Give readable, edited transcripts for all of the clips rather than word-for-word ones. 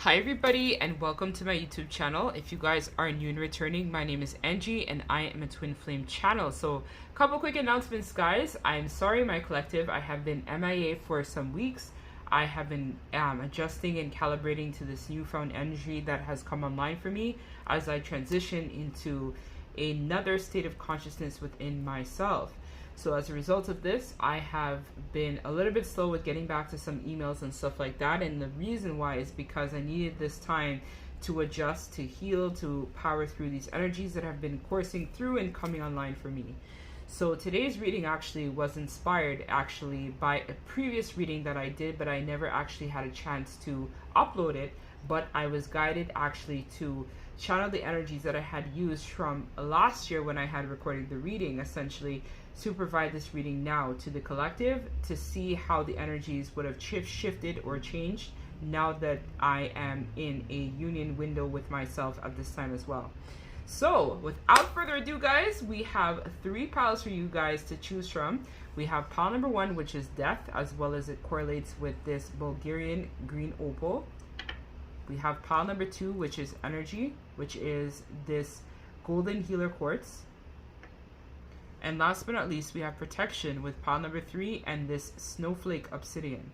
Hi everybody and welcome to my YouTube channel. If you guys are new and returning, my name is Angie and I am a twin flame channel. So a couple quick announcements, guys. I'm sorry, my collective, I have been MIA for some weeks. I have been adjusting and calibrating to this newfound energy that has come online for me as I transition into another state of consciousness within myself. So as a result of this, I have been a little bit slow with getting back to some emails and stuff like that. And the reason why is because I needed this time to adjust, to heal, to power through these energies that have been coursing through and coming online for me. So today's reading actually was inspired by a previous reading that I did, but I never actually had a chance to upload it. But I was guided actually to channel the energies that I had used from last year when I had recorded the reading, essentially to provide this reading now to the collective to see how the energies would have shifted or changed now that I am in a union window with myself at this time as well. So without further ado, guys, we have 3 piles for you guys to choose from. We have pile number 1, which is death, as well as it correlates with this Bulgarian green opal. We have pile number 2, which is energy, which is this golden healer quartz. And last but not least, we have protection with pile number 3 and this snowflake obsidian.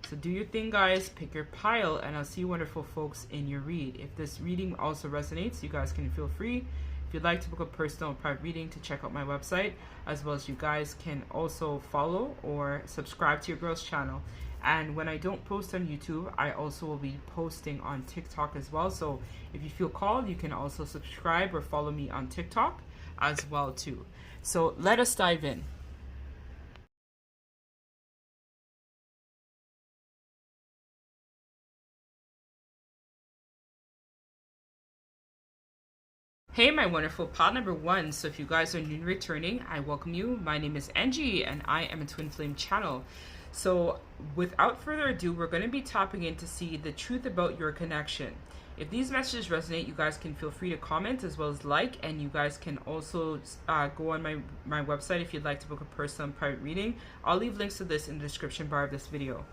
So do your thing, guys, pick your pile, and I'll see you wonderful folks in your read. If this reading also resonates, you guys can feel free, if you'd like to book a personal private reading, to check out my website, as well as you guys can also follow or subscribe to your girl's channel. And when I don't post on YouTube, I also will be posting on TikTok as well. So if you feel called, you can also subscribe or follow me on TikTok as well too. So let us dive in. Hey my wonderful pile number 1. So if you guys are new and returning, I welcome you. My name is Angie and I am a twin flame channel. So without further ado, we're going to be tapping in to see the truth about your connection. If these messages resonate, you guys can feel free to comment as well as like, and you guys can also go on my website if you'd like to book a personal private reading. I'll leave links to this in the description bar of this video.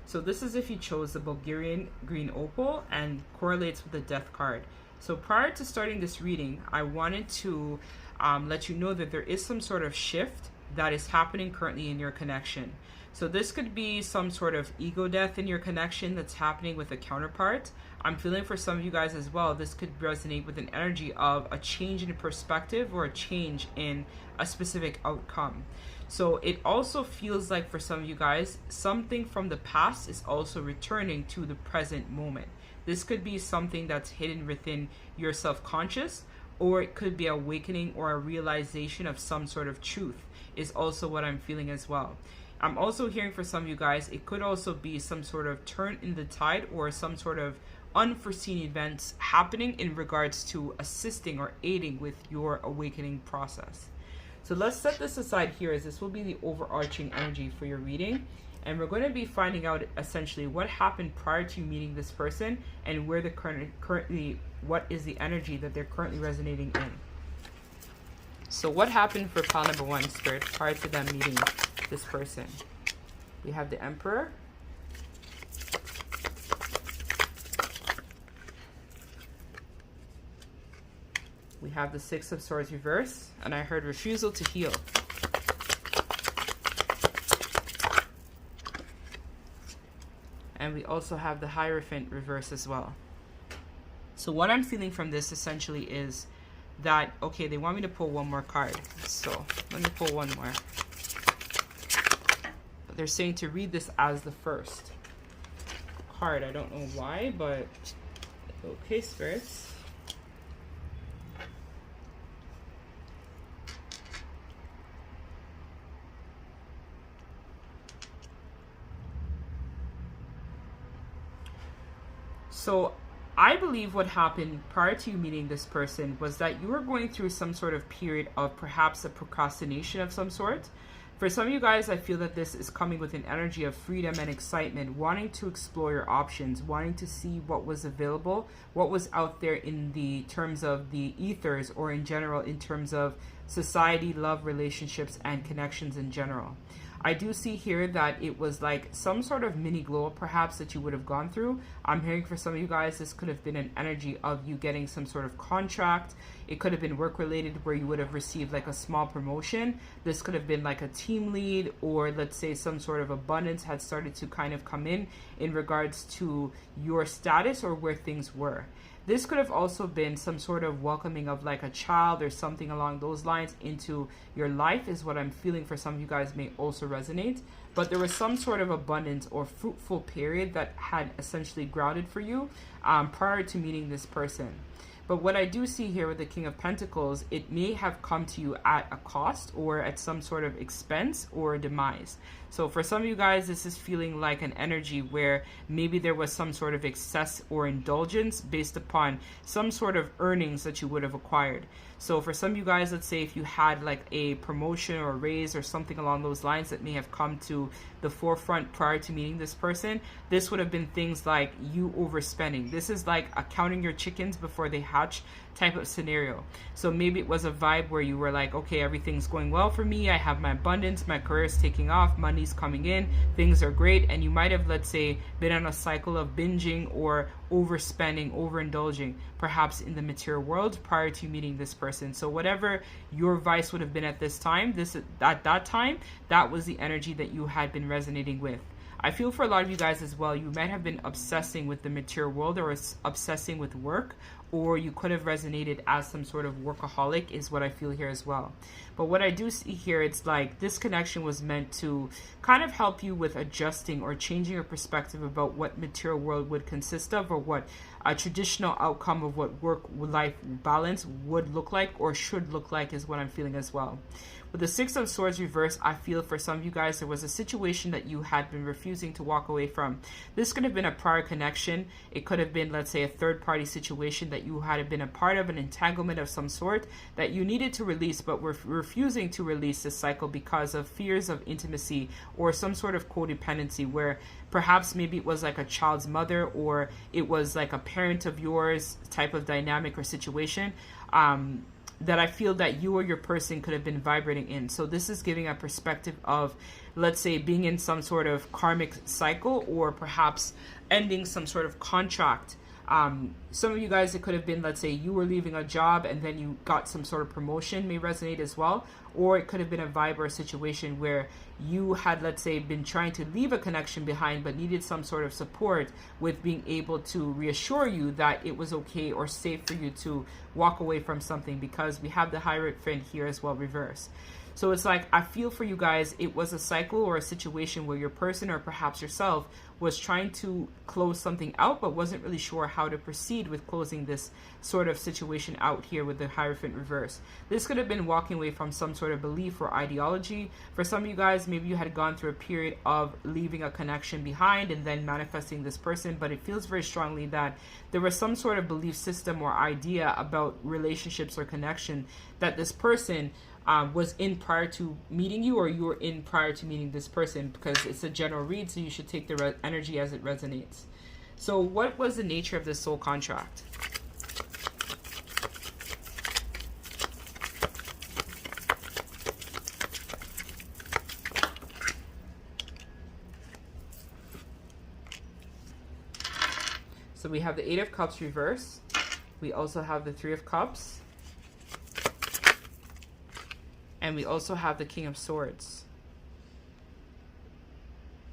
So this is if you chose the Bulgarian green opal and correlates with the death card. So prior to starting this reading, I wanted to let you know that there is some sort of shift that is happening currently in your connection. So this could be some sort of ego death in your connection that's happening with a counterpart. I'm feeling for some of you guys as well, this could resonate with an energy of a change in perspective or a change in a specific outcome. So it also feels like for some of you guys, something from the past is also returning to the present moment. This could be something that's hidden within your self-conscious, or it could be awakening or a realization of some sort of truth is also what I'm feeling as well. I'm also hearing for some of you guys, it could also be some sort of turn in the tide or some sort of unforeseen events happening in regards to assisting or aiding with your awakening process. So let's set this aside here, as this will be the overarching energy for your reading. And we're going to be finding out essentially what happened prior to you meeting this person and where the what is the energy that they're currently resonating in. So what happened for pile number 1, Spirit, prior to them meeting this person? We have the Emperor. We have the 6 of Swords reverse, and I heard refusal to heal. And we also have the Hierophant reverse as well. So what I'm feeling from this essentially is that, okay, they want me to pull one more card. So let me pull one more. But they're saying to read this as the first card. I don't know why, but okay, spirits. So I believe what happened prior to you meeting this person was that you were going through some sort of period of perhaps a procrastination of some sort. For some of you guys, I feel that this is coming with an energy of freedom and excitement, wanting to explore your options, wanting to see what was available, what was out there in the terms of the ethers, or in general in terms of society, love, relationships, and connections in general. I do see here that it was like some sort of mini glow up perhaps that you would have gone through. I'm hearing for some of you guys, this could have been an energy of you getting some sort of contract. It could have been work related where you would have received like a small promotion. This could have been like a team lead, or let's say some sort of abundance had started to kind of come in regards to your status or where things were. This could have also been some sort of welcoming of like a child or something along those lines into your life, is what I'm feeling for some of you guys may also resonate. But there was some sort of abundance or fruitful period that had essentially grounded for you prior to meeting this person. But what I do see here with the King of Pentacles, it may have come to you at a cost or at some sort of expense or demise. So for some of you guys, this is feeling like an energy where maybe there was some sort of excess or indulgence based upon some sort of earnings that you would have acquired. So for some of you guys, let's say if you had like a promotion or a raise or something along those lines that may have come to the forefront prior to meeting this person, this would have been things like you overspending. This is like a counting your chickens before they hatch type of scenario. So maybe it was a vibe where you were like, okay, everything's going well for me, I have my abundance, my career is taking off, money's coming in, things are great, and you might have, let's say, been on a cycle of binging or overspending, overindulging, perhaps in the material world prior to meeting this person. So whatever your vice would have been at this time, at that time, that was the energy that you had been resonating with. I feel for a lot of you guys as well, you might have been obsessing with the material world or obsessing with work, or you could have resonated as some sort of workaholic, is what I feel here as well. But what I do see here, it's like this connection was meant to kind of help you with adjusting or changing your perspective about what material world would consist of, or what a traditional outcome of what work-life balance would look like or should look like, is what I'm feeling as well. With the Six of Swords reverse, I feel for some of you guys, there was a situation that you had been refusing to walk away from. This could have been a prior connection. It could have been, let's say, a third-party situation that you had been a part of, an entanglement of some sort that you needed to release, but were refusing to release this cycle because of fears of intimacy or some sort of codependency, where perhaps maybe it was like a child's mother, or it was like a parent of yours type of dynamic or situation. That I feel that you or your person could have been vibrating in. So this is giving a perspective of, let's say, being in some sort of karmic cycle, or perhaps ending some sort of contract. Some of you guys, it could have been, let's say, you were leaving a job and then you got some sort of promotion, may resonate as well. Or it could have been a vibe or a situation where you had, let's say, been trying to leave a connection behind, but needed some sort of support with being able to reassure you that it was okay or safe for you to walk away from something, because we have the Hierophant here as well, reverse. So it's like, I feel for you guys, it was a cycle or a situation where your person, or perhaps yourself, was trying to close something out, but wasn't really sure how to proceed with closing this sort of situation out here with the Hierophant reverse. This could have been walking away from some sort of belief or ideology. For some of you guys, maybe you had gone through a period of leaving a connection behind and then manifesting this person, but it feels very strongly that there was some sort of belief system or idea about relationships or connection that this person was in prior to meeting you, or you were in prior to meeting this person, because it's a general read, so you should take the energy as it resonates. So what was the nature of this soul contract? So we have the Eight of Cups reverse. We also have the Three of Cups. And we also have the King of Swords.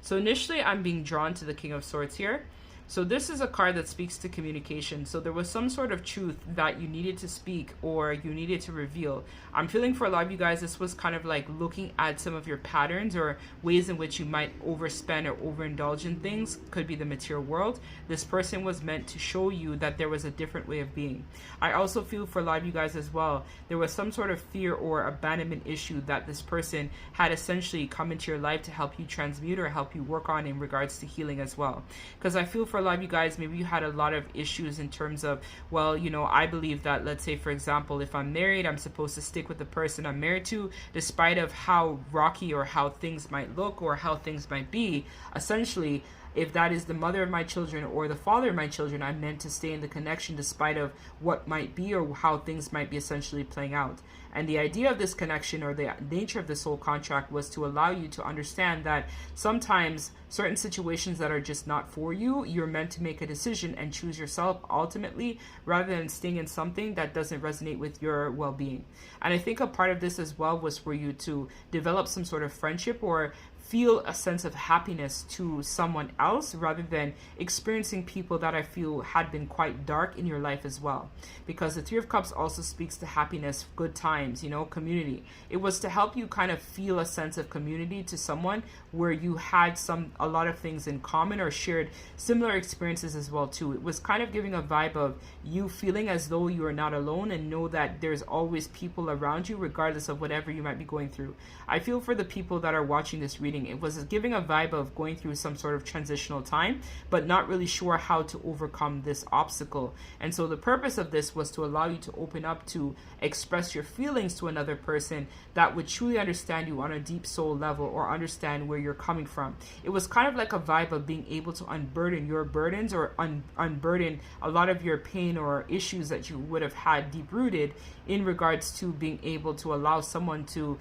So initially I'm being drawn to the King of Swords here. So this is a card that speaks to communication. So there was some sort of truth that you needed to speak or you needed to reveal. I'm feeling for a lot of you guys, this was kind of like looking at some of your patterns or ways in which you might overspend or overindulge in things. Could be the material world. This person was meant to show you that there was a different way of being. I also feel for a lot of you guys as well, there was some sort of fear or abandonment issue that this person had essentially come into your life to help you transmute or help you work on in regards to healing as well. Because I feel for a lot of you guys, maybe you had a lot of issues in terms of, well, you know, I believe that, let's say, for example, if I'm married, I'm supposed to stick with the person I'm married to, despite of how rocky or how things might look or how things might be. Essentially, if that is the mother of my children or the father of my children, I'm meant to stay in the connection despite of what might be or how things might be essentially playing out. And the idea of this connection, or the nature of this soul contract, was to allow you to understand that sometimes certain situations that are just not for you, you're meant to make a decision and choose yourself ultimately, rather than staying in something that doesn't resonate with your well-being. And I think a part of this as well was for you to develop some sort of friendship or feel a sense of happiness to someone else, rather than experiencing people that I feel had been quite dark in your life as well. Because the Three of Cups also speaks to happiness, good times, community. It was to help you kind of feel a sense of community to someone where you had a lot of things in common or shared similar experiences as well too. It was kind of giving a vibe of you feeling as though you are not alone, and know that there's always people around you regardless of whatever you might be going through. I feel for the people that are watching this reading, it was giving a vibe of going through some sort of transitional time, but not really sure how to overcome this obstacle. And so the purpose of this was to allow you to open up to express your feelings to another person that would truly understand you on a deep soul level, or understand where you're coming from. It was kind of like a vibe of being able to unburden your burdens, or unburden a lot of your pain or issues that you would have had deep rooted, in regards to being able to allow someone to,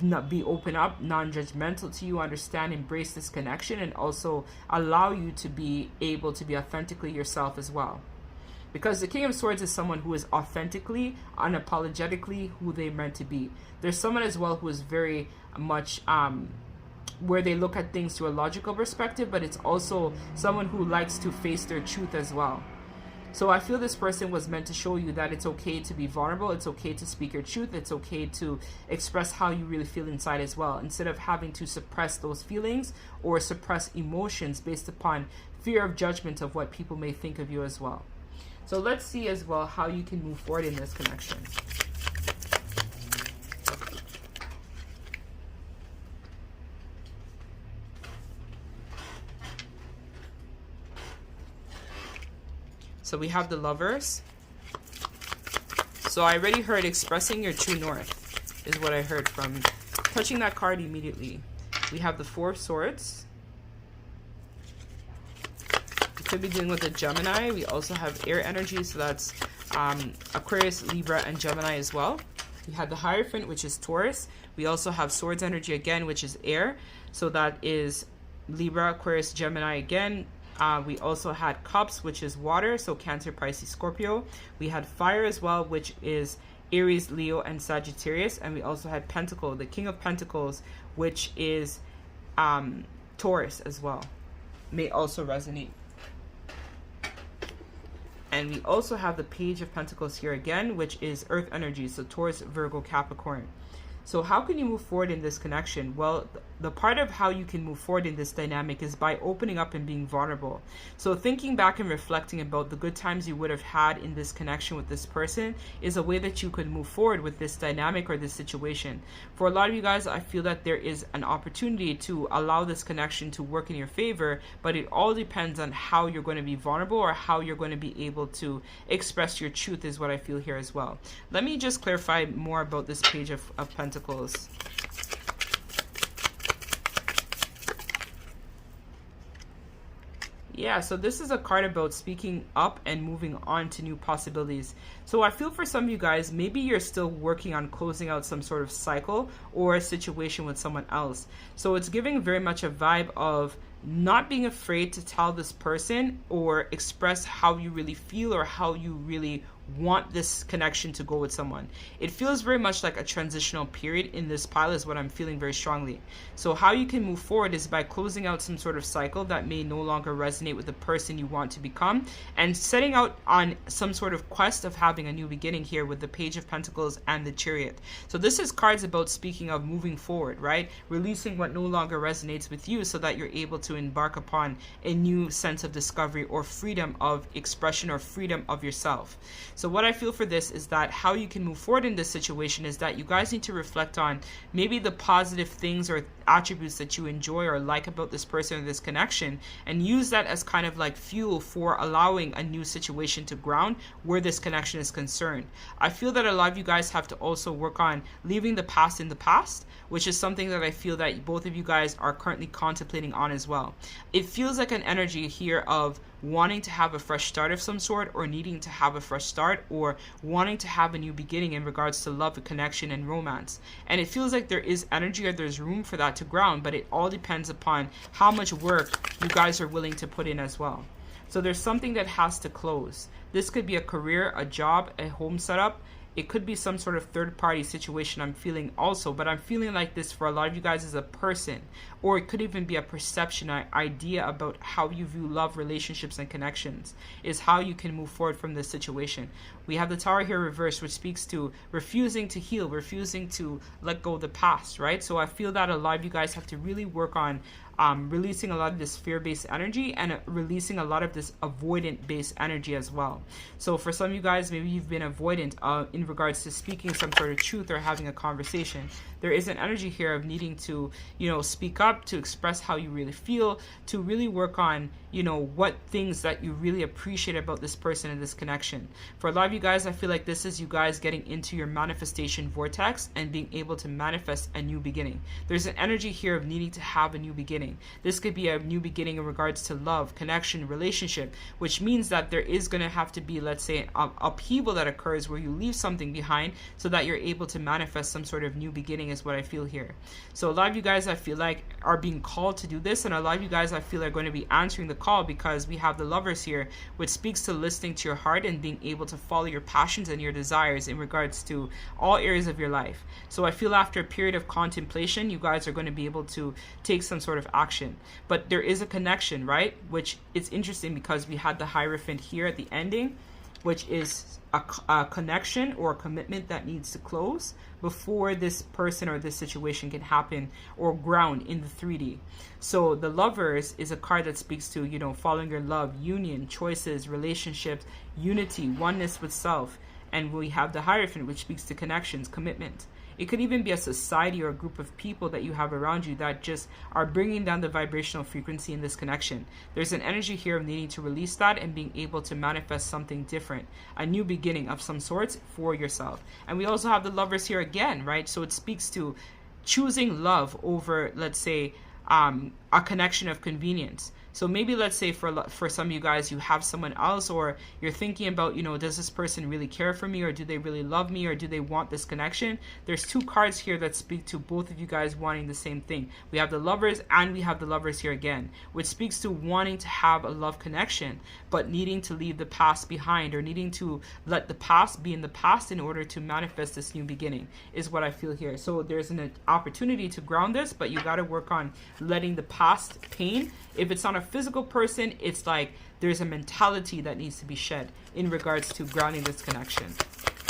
not be open up, non-judgmental to you, understand, embrace this connection, and also allow you to be able to be authentically yourself as well. Because the King of Swords is someone who is authentically, unapologetically who they're meant to be. There's someone as well who is very much where they look at things through a logical perspective, but it's also someone who likes to face their truth as well. So I feel this person was meant to show you that it's okay to be vulnerable, it's okay to speak your truth, it's okay to express how you really feel inside as well, instead of having to suppress those feelings or suppress emotions based upon fear of judgment of what people may think of you as well. So let's see as well how you can move forward in this connection. So we have the Lovers. So I already heard expressing your true north is what I heard from touching that card immediately. We have the Four of Swords. You could be dealing with a Gemini. We also have air energy, so that's Aquarius, Libra, and Gemini as well. We have the Hierophant, which is Taurus. We also have Swords energy again, which is air. So that is Libra, Aquarius, Gemini again. We also had Cups, which is water, so Cancer, Pisces, Scorpio. We had Fire as well, which is Aries, Leo, and Sagittarius. And we also had Pentacle, the King of Pentacles, which is Taurus as well. May also resonate. And we also have the Page of Pentacles here again, which is Earth energy, so Taurus, Virgo, Capricorn. So how can you move forward in this connection? Well, the part of how you can move forward in this dynamic is by opening up and being vulnerable. So thinking back and reflecting about the good times you would have had in this connection with this person is a way that you could move forward with this dynamic or this situation. For a lot of you guys, I feel that there is an opportunity to allow this connection to work in your favor, but it all depends on how you're going to be vulnerable or how you're going to be able to express your truth is what I feel here as well. Let me just clarify more about this Page of Pentacles. Yeah, so this is a card about speaking up and moving on to new possibilities. So I feel for some of you guys, maybe you're still working on closing out some sort of cycle or a situation with someone else. So it's giving very much a vibe of not being afraid to tell this person or express how you really feel or how you really want this connection to go with someone. It feels very much like a transitional period in this pile is what I'm feeling very strongly. So how you can move forward is by closing out some sort of cycle that may no longer resonate with the person you want to become, and setting out on some sort of quest of having a new beginning here with the Page of Pentacles and the Chariot. So this is cards about speaking of moving forward, right? Releasing what no longer resonates with you so that you're able to embark upon a new sense of discovery or freedom of expression or freedom of yourself. So what I feel for this is that how you can move forward in this situation is that you guys need to reflect on maybe the positive things or attributes that you enjoy or like about this person or this connection, and use that as kind of like fuel for allowing a new situation to ground where this connection is concerned. I feel that a lot of you guys have to also work on leaving the past in the past, which is something that I feel that both of you guys are currently contemplating on as well. It feels like an energy here of wanting to have a fresh start of some sort, or needing to have a fresh start, or wanting to have a new beginning in regards to love, connection, and romance. And it feels like there is energy, or there's room for that to ground, but it all depends upon how much work you guys are willing to put in as well. So there's something that has to close. This could be a career, a job, a home setup. It could be some sort of third-party situation I'm feeling also, but I'm feeling like this for a lot of you guys as a person, or it could even be a perception, an idea about how you view love, relationships, and connections, is how you can move forward from this situation. We have the Tower here reversed, which speaks to refusing to heal, refusing to let go of the past, right? So I feel that a lot of you guys have to really work on releasing a lot of this fear-based energy, and releasing a lot of this avoidant-based energy as well. So for some of you guys, maybe you've been avoidant in regards to speaking some sort of truth or having a conversation. There is an energy here of needing to, speak up, to express how you really feel, to really work on, what things that you really appreciate about this person and this connection. For a lot of you guys, I feel like this is you guys getting into your manifestation vortex and being able to manifest a new beginning. There's an energy here of needing to have a new beginning. This could be a new beginning in regards to love, connection, relationship, which means that there is going to have to be, let's say, an upheaval that occurs where you leave something behind so that you're able to manifest some sort of new beginning, is what I feel here. So a lot of you guys, I feel like, are being called to do this, and a lot of you guys, I feel, are going to be answering the call, because we have the Lovers here, which speaks to listening to your heart and being able to follow your passions and your desires in regards to all areas of your life. So I feel after a period of contemplation, you guys are going to be able to take some sort of action. But there is a connection, right? Which is interesting because we had the Hierophant here at the ending, which is a connection or a commitment that needs to close before this person or this situation can happen or ground in the 3D. So the Lovers is a card that speaks to, following your love, union, choices, relationships, unity, oneness with self. And we have the Hierophant, which speaks to connections, commitment. It could even be a society or a group of people that you have around you that just are bringing down the vibrational frequency in this connection. There's an energy here of needing to release that and being able to manifest something different, a new beginning of some sorts for yourself. And we also have the Lovers here again, right? So it speaks to choosing love over, let's say, a connection of convenience. So maybe, let's say, for some of you guys, you have someone else, or you're thinking about, does this person really care for me, or do they really love me, or do they want this connection? There's two cards here that speak to both of you guys wanting the same thing. We have the Lovers, and we have the Lovers here again, which speaks to wanting to have a love connection, but needing to leave the past behind, or needing to let the past be in the past in order to manifest this new beginning, is what I feel here. So there's an opportunity to ground this, but you got to work on letting the past pain. If it's not a physical person, it's like there's a mentality that needs to be shed in regards to grounding this connection.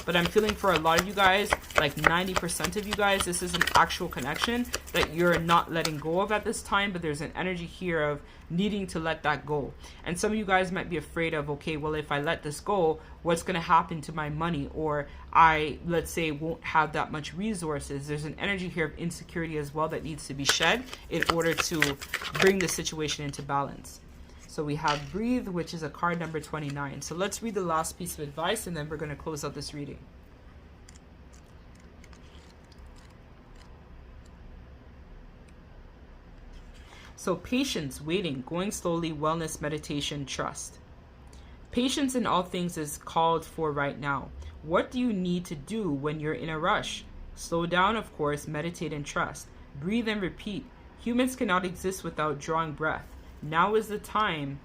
But I'm feeling for a lot of you guys, like 90% of you guys, this is an actual connection that you're not letting go of at this time, but there's an energy here of needing to let that go. And some of you guys might be afraid of, okay, well, if I let this go, what's going to happen to my money? Or I, let's say, won't have that much resources. There's an energy here of insecurity as well that needs to be shed in order to bring the situation into balance. So we have Breathe, which is a card number 29. So let's read the last piece of advice, and then we're going to close out this reading. So patience, waiting, going slowly, wellness, meditation, trust. Patience in all things is called for right now. What do you need to do when you're in a rush? Slow down, of course, meditate and trust. Breathe and repeat. Humans cannot exist without drawing breath. Now is the time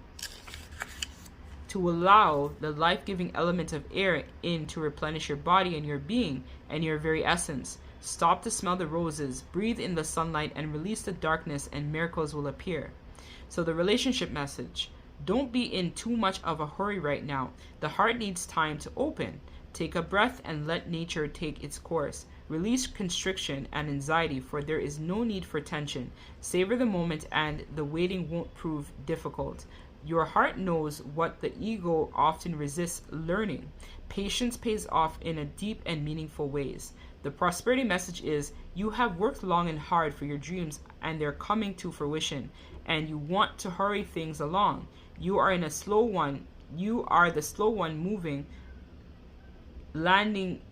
to allow the life-giving element of air in to replenish your body and your being and your very essence. Stop to smell the roses, breathe in the sunlight, and release the darkness, and miracles will appear. So the relationship message: don't be in too much of a hurry right now. The heart needs time to open. Take a breath and let nature take its course. Release constriction and anxiety, for there is no need for tension. Savor the moment, and the waiting won't prove difficult. Your heart knows what the ego often resists learning. Patience pays off in a deep and meaningful ways. The prosperity message is you have worked long and hard for your dreams and they're coming to fruition, and you want to hurry things along. You are the slow one moving, landing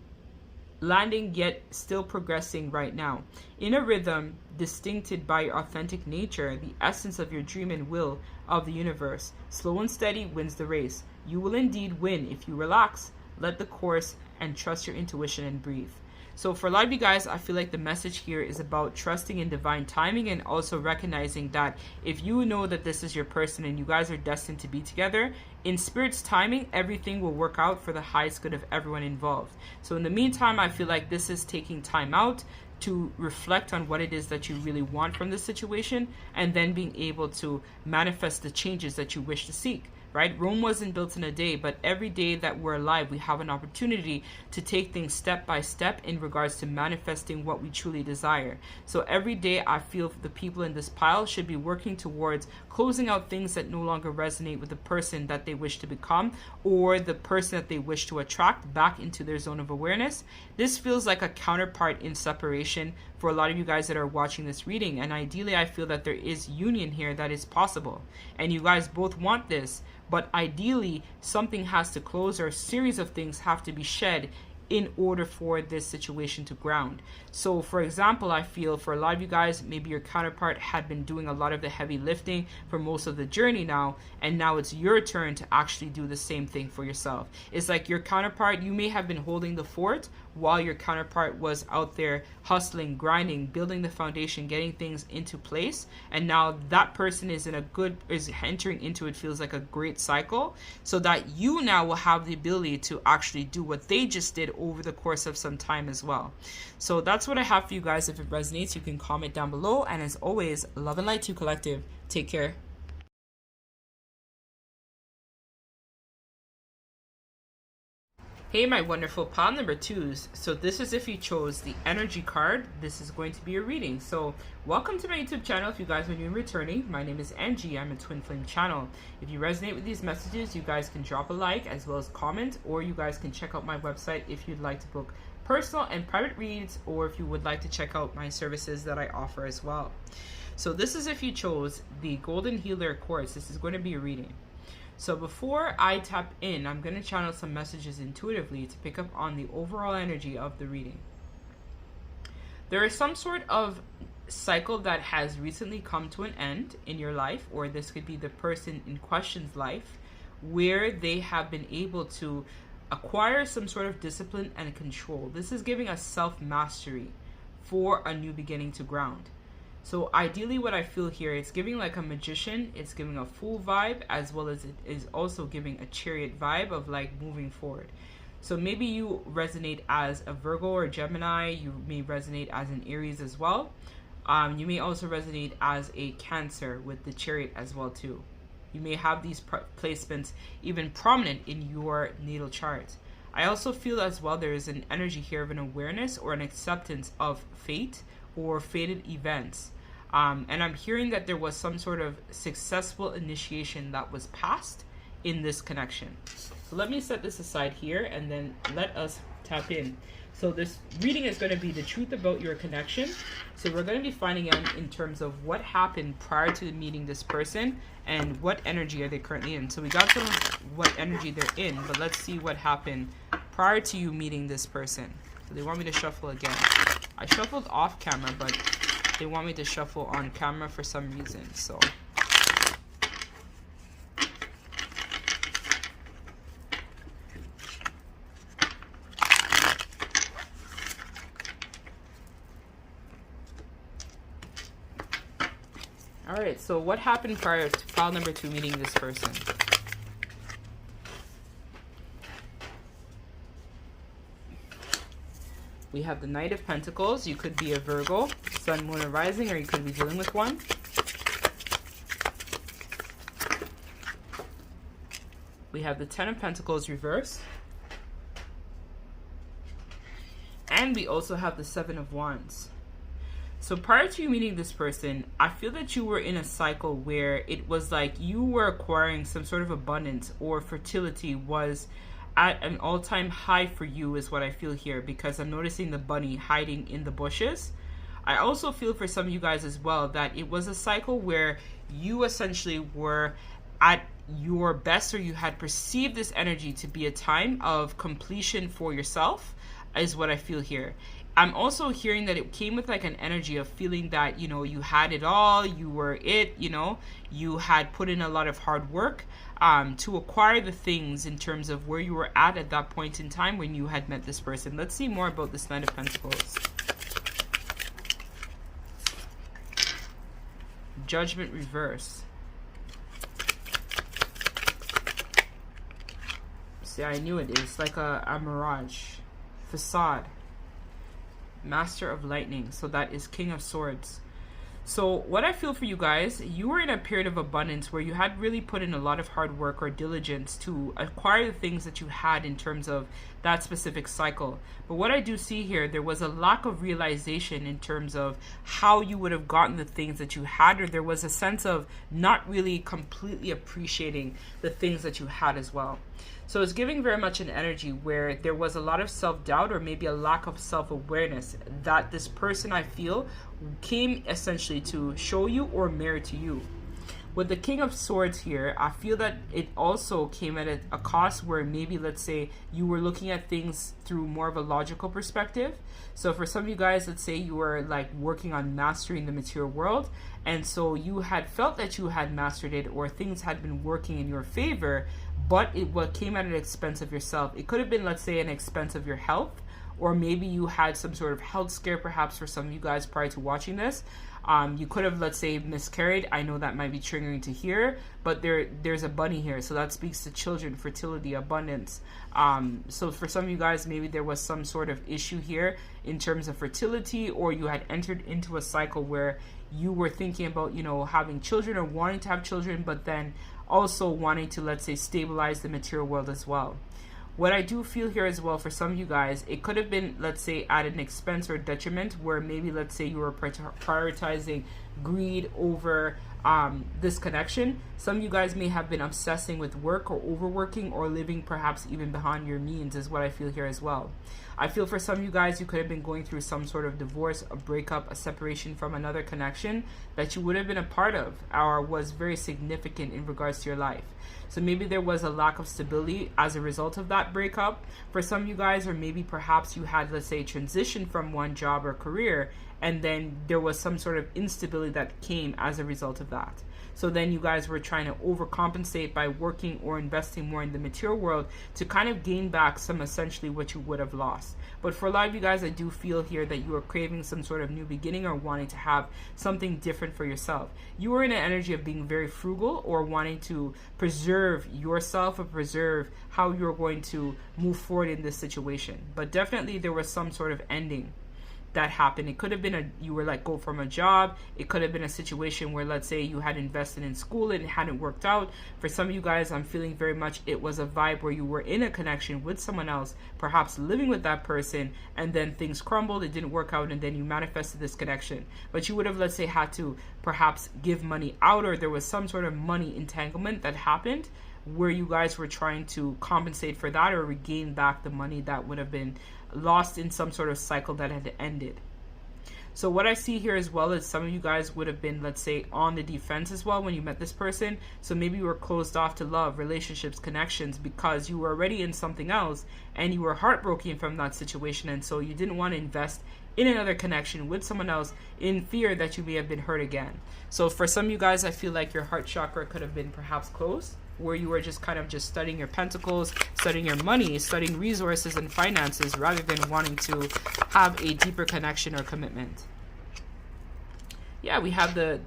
yet still progressing right now. In a rhythm distincted by your authentic nature, the essence of your dream and will of the universe. Slow and steady wins the race. You will indeed win if you relax, let the course, and trust your intuition and breathe. So for a lot of you guys, I feel like the message here is about trusting in divine timing, and also recognizing that if you know that this is your person and you guys are destined to be together, in spirit's timing, everything will work out for the highest good of everyone involved. So in the meantime, I feel like this is taking time out to reflect on what it is that you really want from this situation, and then being able to manifest the changes that you wish to seek. Right? Rome wasn't built in a day, but every day that we're alive, we have an opportunity to take things step by step in regards to manifesting what we truly desire. So every day I feel the people in this pile should be working towards closing out things that no longer resonate with the person that they wish to become, or the person that they wish to attract back into their zone of awareness. This feels like a counterpart in separation for a lot of you guys that are watching this reading, and ideally I feel that there is union here that is possible, and you guys both want this. But ideally, something has to close, or a series of things have to be shed in order for this situation to ground. So for example, I feel for a lot of you guys, maybe your counterpart had been doing a lot of the heavy lifting for most of the journey now, and now it's your turn to actually do the same thing for yourself. It's like your counterpart, you may have been holding the fort while your counterpart was out there hustling, grinding, building the foundation, getting things into place, and now that person is entering into, it feels like a great cycle, so that you now will have the ability to actually do what they just did over the course of some time as well. So that's what I have for you guys. If it resonates, you can comment down below, and as always, love and light to you, collective. Take care. Hey my wonderful pile number twos. So this is if you chose the energy card, this is going to be a reading. So welcome to my YouTube channel. If you guys are new and returning, my name is Angie. I'm a twin flame channel. If you resonate with these messages, you guys can drop a like as well as comment, or you guys can check out my website if you'd like to book personal and private reads, or if you would like to check out my services that I offer as well. So this is if you chose the Golden Healer Quartz. This is going to be a reading. So before I tap in, I'm going to channel some messages intuitively to pick up on the overall energy of the reading. There is some sort of cycle that has recently come to an end in your life, or this could be the person in question's life, where they have been able to acquire some sort of discipline and control. This is giving us self-mastery for a new beginning to ground. So ideally what I feel here, it's giving like a magician, it's giving a fool vibe, as well as it is also giving a chariot vibe of like moving forward. So maybe you resonate as a Virgo or Gemini, you may resonate as an Aries as well. You may also resonate as a Cancer with the chariot as well too. You may have these placements even prominent in your natal chart. I also feel as well there is an energy here of an awareness or an acceptance of fate or fated events. And I'm hearing that there was some sort of successful initiation that was passed in this connection. So let me set this aside here, and then let us tap in. So this reading is going to be the truth about your connection. So we're going to be finding out in terms of what happened prior to meeting this person and what energy are they currently in. So we got some of what energy they're in, but let's see what happened prior to you meeting this person. So they want me to shuffle again. I shuffled off camera, but they want me to shuffle on camera for some reason. So all right, so what happened prior to file number 2 meeting this person? We have the Knight of Pentacles. You could be a Virgo, Sun, Moon, or Rising, or you could be dealing with one. We have the Ten of Pentacles reverse. And we also have the Seven of Wands. So prior to you meeting this person, I feel that you were in a cycle where it was like you were acquiring some sort of abundance, or fertility was at an all-time high for you, is what I feel here, because I'm noticing the bunny hiding in the bushes. I also feel for some of you guys as well that it was a cycle where you essentially were at your best, or you had perceived this energy to be a time of completion for yourself, is what I feel here. I'm also hearing that it came with like an energy of feeling that, you know, you had it all, you were it, you know, you had put in a lot of hard work to acquire the things in terms of where you were at that point in time when you had met this person. Let's see more about this Knight of Pentacles. Judgment reverse. See, I knew it. It's like a mirage. Facade. Master of Lightning. So that is King of Swords. So what I feel for you guys, you were in a period of abundance where you had really put in a lot of hard work or diligence to acquire the things that you had in terms of that specific cycle. But what I do see here, there was a lack of realization in terms of how you would have gotten the things that you had, or there was a sense of not really completely appreciating the things that you had as well. So it's giving very much an energy where there was a lot of self-doubt, or maybe a lack of self-awareness that this person, I feel, came essentially to show you or mirror to you. With the King of Swords here, I feel that it also came at a cost where maybe, let's say, you were looking at things through more of a logical perspective. So for some of you guys, let's say you were like working on mastering the material world, and so you had felt that you had mastered it, or things had been working in your favor, but what came at an expense of yourself. It could have been, let's say, an expense of your health, or maybe you had some sort of health scare, perhaps for some of you guys prior to watching this. You could have, let's say, miscarried. I know that might be triggering to hear, but there's a bunny here, so that speaks to children, fertility, abundance. So for some of you guys, maybe there was some sort of issue here in terms of fertility, or you had entered into a cycle where you were thinking about, you know, having children or wanting to have children, but then also wanting to, let's say, stabilize the material world as well. What I do feel here as well for some of you guys, it could have been, let's say, at an expense or detriment where maybe, let's say, you were prioritizing greed over this connection. Some of you guys may have been obsessing with work, or overworking, or living perhaps even behind your means, is what I feel here as well. I feel for some of you guys, you could have been going through some sort of divorce, a breakup, a separation from another connection that you would have been a part of, or was very significant in regards to your life. So maybe there was a lack of stability as a result of that breakup for some of you guys, or maybe perhaps you had, let's say, transition from one job or career, and then there was some sort of instability that came as a result of that. So then you guys were trying to overcompensate by working or investing more in the material world to kind of gain back some, essentially, what you would have lost. But for a lot of you guys, I do feel here that you are craving some sort of new beginning, or wanting to have something different for yourself. You are in an energy of being very frugal, or wanting to preserve yourself, or preserve how you're going to move forward in this situation. But definitely there was some sort of ending that happened. It could have been you were let go from a job. It could have been a situation where, let's say, you had invested in school and it hadn't worked out. For some of you guys, I'm feeling very much it was a vibe where you were in a connection with someone else, perhaps living with that person, and then things crumbled, it didn't work out, and then you manifested this connection. But you would have, let's say, had to perhaps give money out, or there was some sort of money entanglement that happened where you guys were trying to compensate for that, or regain back the money that would have been lost in some sort of cycle that had ended. So what I see here as well is some of you guys would have been, let's say, on the defense as well when you met this person. So maybe you were closed off to love, relationships, connections, because you were already in something else and you were heartbroken from that situation, and so you didn't want to invest in another connection with someone else in fear that you may have been hurt again. So for some of you guys, I feel like your heart chakra could have been perhaps closed, where you were just kind of just studying your pentacles, studying your money, studying resources and finances, rather than wanting to have a deeper connection or commitment. Yeah, we have the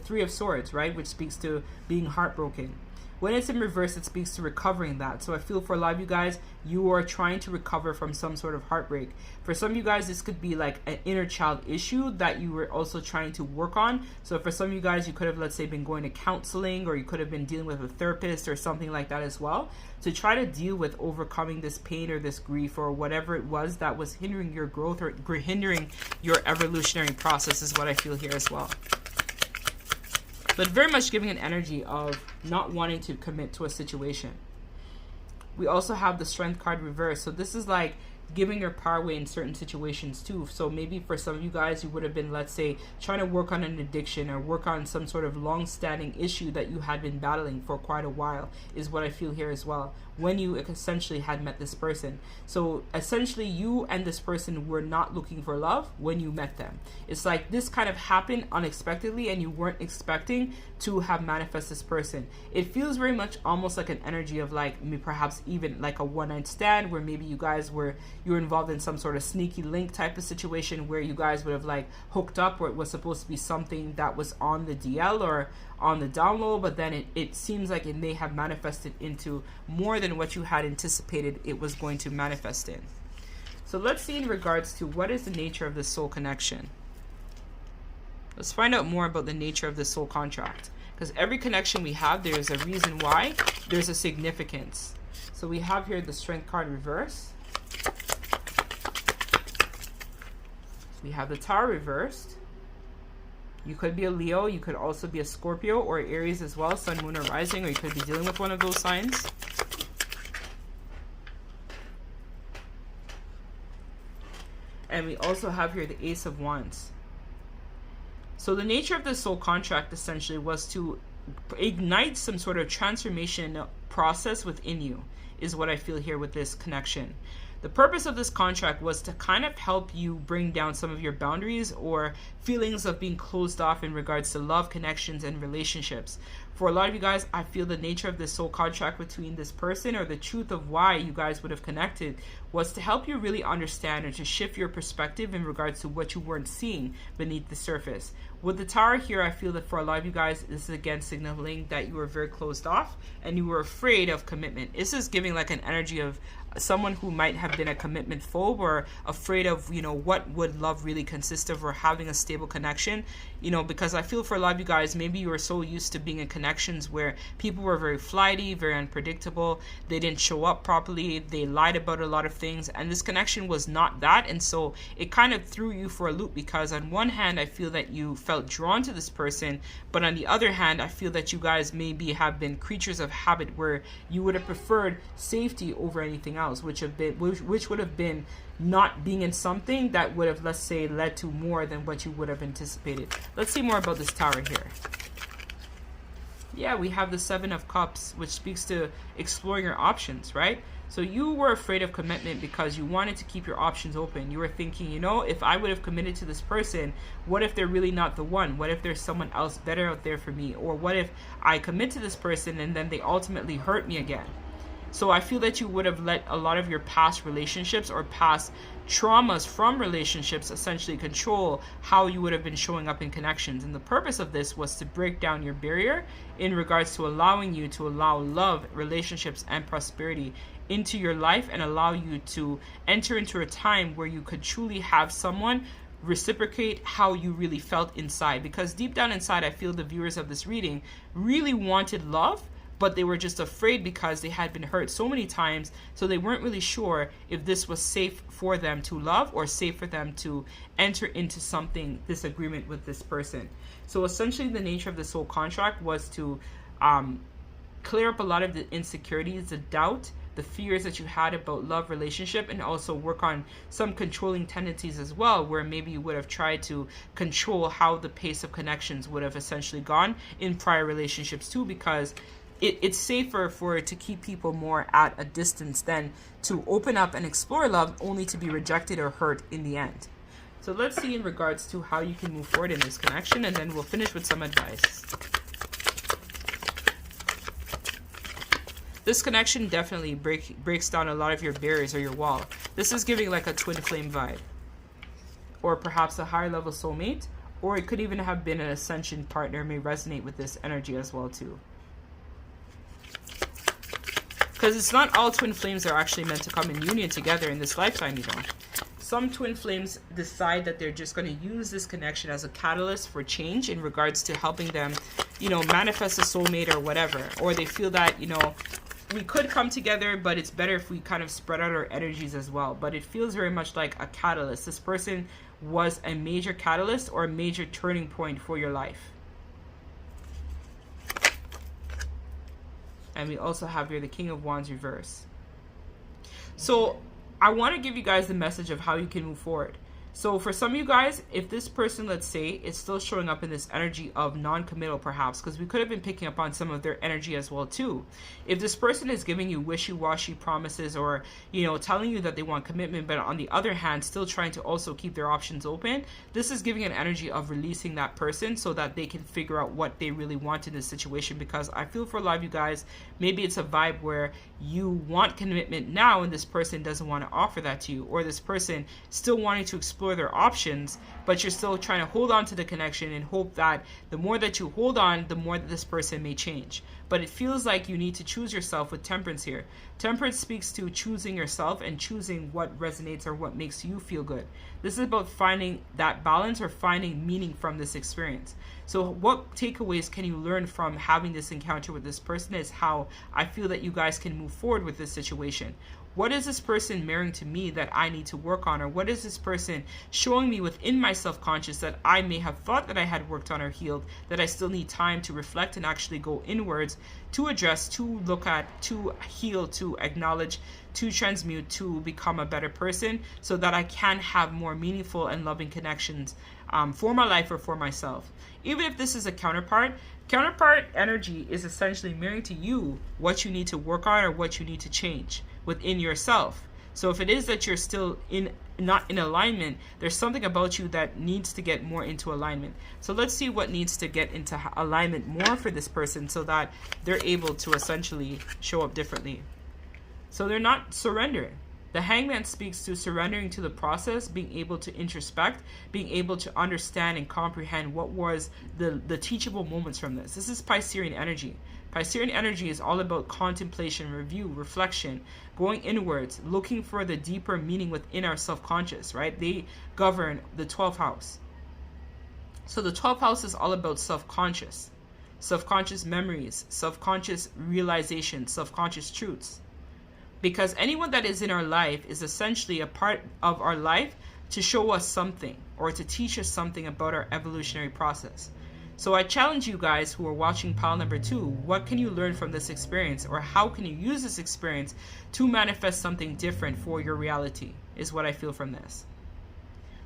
Three of Swords, right, which speaks to being heartbroken. When it's in reverse, it speaks to recovering that. So I feel for a lot of you guys, you are trying to recover from some sort of heartbreak. For some of you guys, this could be like an inner child issue that you were also trying to work on. So for some of you guys, you could have, let's say, been going to counseling, or you could have been dealing with a therapist or something like that as well, to try to deal with overcoming this pain or this grief or whatever it was that was hindering your growth or hindering your evolutionary process, is what I feel here as well. But very much giving an energy of not wanting to commit to a situation. We also have the Strength card reversed. So this is like giving your power away in certain situations too. So maybe for some of you guys, you would have been, let's say, trying to work on an addiction or work on some sort of long-standing issue that you had been battling for quite a while, is what I feel here as well, when you essentially had met this person. So essentially you and this person were not looking for love when you met them. It's like this kind of happened unexpectedly and you weren't expecting to have manifest this person. It feels very much almost like an energy of like perhaps even like a one-night stand, where maybe you were involved in some sort of sneaky link type of situation where you guys would have like hooked up, or it was supposed to be something that was on the DL or on the download, but then it seems like it may have manifested into more than what you had anticipated it was going to manifest in. So let's see in regards to what is the nature of this soul connection. Let's find out more about the nature of the soul contract, because every connection we have, there's a reason why, there's a significance. So we have here the Strength card reverse. We have the Tower reversed. You could be a Leo, you could also be a Scorpio or Aries as well, Sun, Moon, or Rising, or you could be dealing with one of those signs. And we also have here the Ace of Wands. So the nature of the soul contract essentially was to ignite some sort of transformation process within you, is what I feel here with this connection. The purpose of this contract was to kind of help you bring down some of your boundaries or feelings of being closed off in regards to love, connections, and relationships. For a lot of you guys, I feel the nature of this soul contract between this person, or the truth of why you guys would have connected, was to help you really understand or to shift your perspective in regards to what you weren't seeing beneath the surface. With the Tower here, I feel that for a lot of you guys, this is again signaling that you were very closed off and you were afraid of commitment. This is giving like an energy of someone who might have been a commitment phobe, or afraid of, what would love really consist of, or having a stable connection, because I feel for a lot of you guys, maybe you were so used to being in connections where people were very flighty, very unpredictable, they didn't show up properly, they lied about a lot of things, and this connection was not that. And so it kind of threw you for a loop, because on one hand, I feel that you felt drawn to this person, but on the other hand, I feel that you guys maybe have been creatures of habit, where you would have preferred safety over anything else, which would have been not being in something that would have, let's say, led to more than what you would have anticipated. Let's see more about this Tower here. Yeah, we have the Seven of Cups, which speaks to exploring your options, right? So you were afraid of commitment because you wanted to keep your options open. You were thinking, if I would have committed to this person, what if they're really not the one? What if there's someone else better out there for me? Or what if I commit to this person and then they ultimately hurt me again? So I feel that you would have let a lot of your past relationships or past traumas from relationships essentially control how you would have been showing up in connections. And the purpose of this was to break down your barrier in regards to allowing you to allow love, relationships, and prosperity into your life, and allow you to enter into a time where you could truly have someone reciprocate how you really felt inside. Because deep down inside, I feel the viewers of this reading really wanted love, but they were just afraid because they had been hurt so many times, so they weren't really sure if this was safe for them to love or safe for them to enter into this agreement with this person. So essentially the nature of the soul contract was to clear up a lot of the insecurities, the doubt, the fears that you had about love, relationship, and also work on some controlling tendencies as well, where maybe you would have tried to control how the pace of connections would have essentially gone in prior relationships too, because it's safer to keep people more at a distance than to open up and explore love only to be rejected or hurt in the end. So let's see in regards to how you can move forward in this connection, and then we'll finish with some advice. This connection definitely breaks down a lot of your barriers or your wall. This is giving like a twin flame vibe, or perhaps a higher level soulmate, or it could even have been an ascension partner. May resonate with this energy as well too. Because it's not all twin flames are actually meant to come in union together in this lifetime, you know. Some twin flames decide that they're just going to use this connection as a catalyst for change in regards to helping them, you know, manifest a soulmate or whatever. Or they feel that, you know, we could come together, but it's better if we kind of spread out our energies as well. But it feels very much like a catalyst. This person was a major catalyst or a major turning point for your life. And we also have here the King of Wands reverse. So I want to give you guys the message of how you can move forward. So for some of you guys, if this person, let's say, is still showing up in this energy of non-committal perhaps, because we could have been picking up on some of their energy as well too. If this person is giving you wishy-washy promises or, you know, telling you that they want commitment, but on the other hand, still trying to also keep their options open, this is giving an energy of releasing that person so that they can figure out what they really want in this situation. Because I feel for a lot of you guys, maybe it's a vibe where you want commitment now and this person doesn't want to offer that to you, or this person still wanting to explore their options, but you're still trying to hold on to the connection and hope that the more that you hold on, the more that this person may change. But it feels like you need to choose yourself with Temperance here. Temperance speaks to choosing yourself and choosing what resonates or what makes you feel good. This is about finding that balance or finding meaning from this experience. So what takeaways can you learn from having this encounter with this person is how I feel that you guys can move forward with this situation. What is this person mirroring to me that I need to work on? Or what is this person showing me within my self-conscious that I may have thought that I had worked on or healed, that I still need time to reflect and actually go inwards to address, to look at, to heal, to acknowledge, to transmute, to become a better person so that I can have more meaningful and loving connections for my life or for myself. Even if this is a counterpart energy is essentially mirroring to you what you need to work on or what you need to change within yourself. So if it is that you're still not in alignment, there's something about you that needs to get more into alignment. So let's see what needs to get into alignment more for this person so that they're able to essentially show up differently. So they're not surrendering. The Hangman speaks to surrendering to the process, being able to introspect, being able to understand and comprehend what was the teachable moments from this. This is Piscean energy. Piscean energy is all about contemplation, review, reflection, going inwards, looking for the deeper meaning within our self-conscious, right? They govern the 12th house. So the 12th house is all about self-conscious memories, self-conscious realization, self-conscious truths. Because anyone that is in our life is essentially a part of our life to show us something or to teach us something about our evolutionary process. So I challenge you guys who are watching pile number 2, what can you learn from this experience, or how can you use this experience to manifest something different for your reality, is what I feel from this.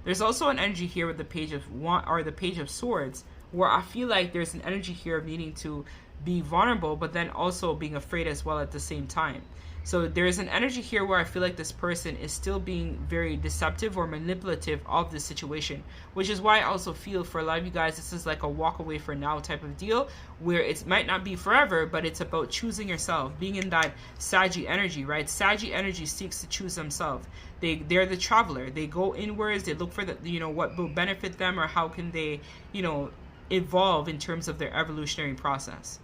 There's also an energy here with the Page of Swords, where I feel like there's an energy here of needing to be vulnerable, but then also being afraid as well at the same time. So there is an energy here where I feel like this person is still being very deceptive or manipulative of this situation, which is why I also feel for a lot of you guys, this is like a walk away for now type of deal, where it might not be forever, but it's about choosing yourself, being in that Saggy energy, right? Saggy energy seeks to choose themselves. They're the traveler. They go inwards. They look for the, you know, what will benefit them, or how can they, you know, evolve in terms of their evolutionary process.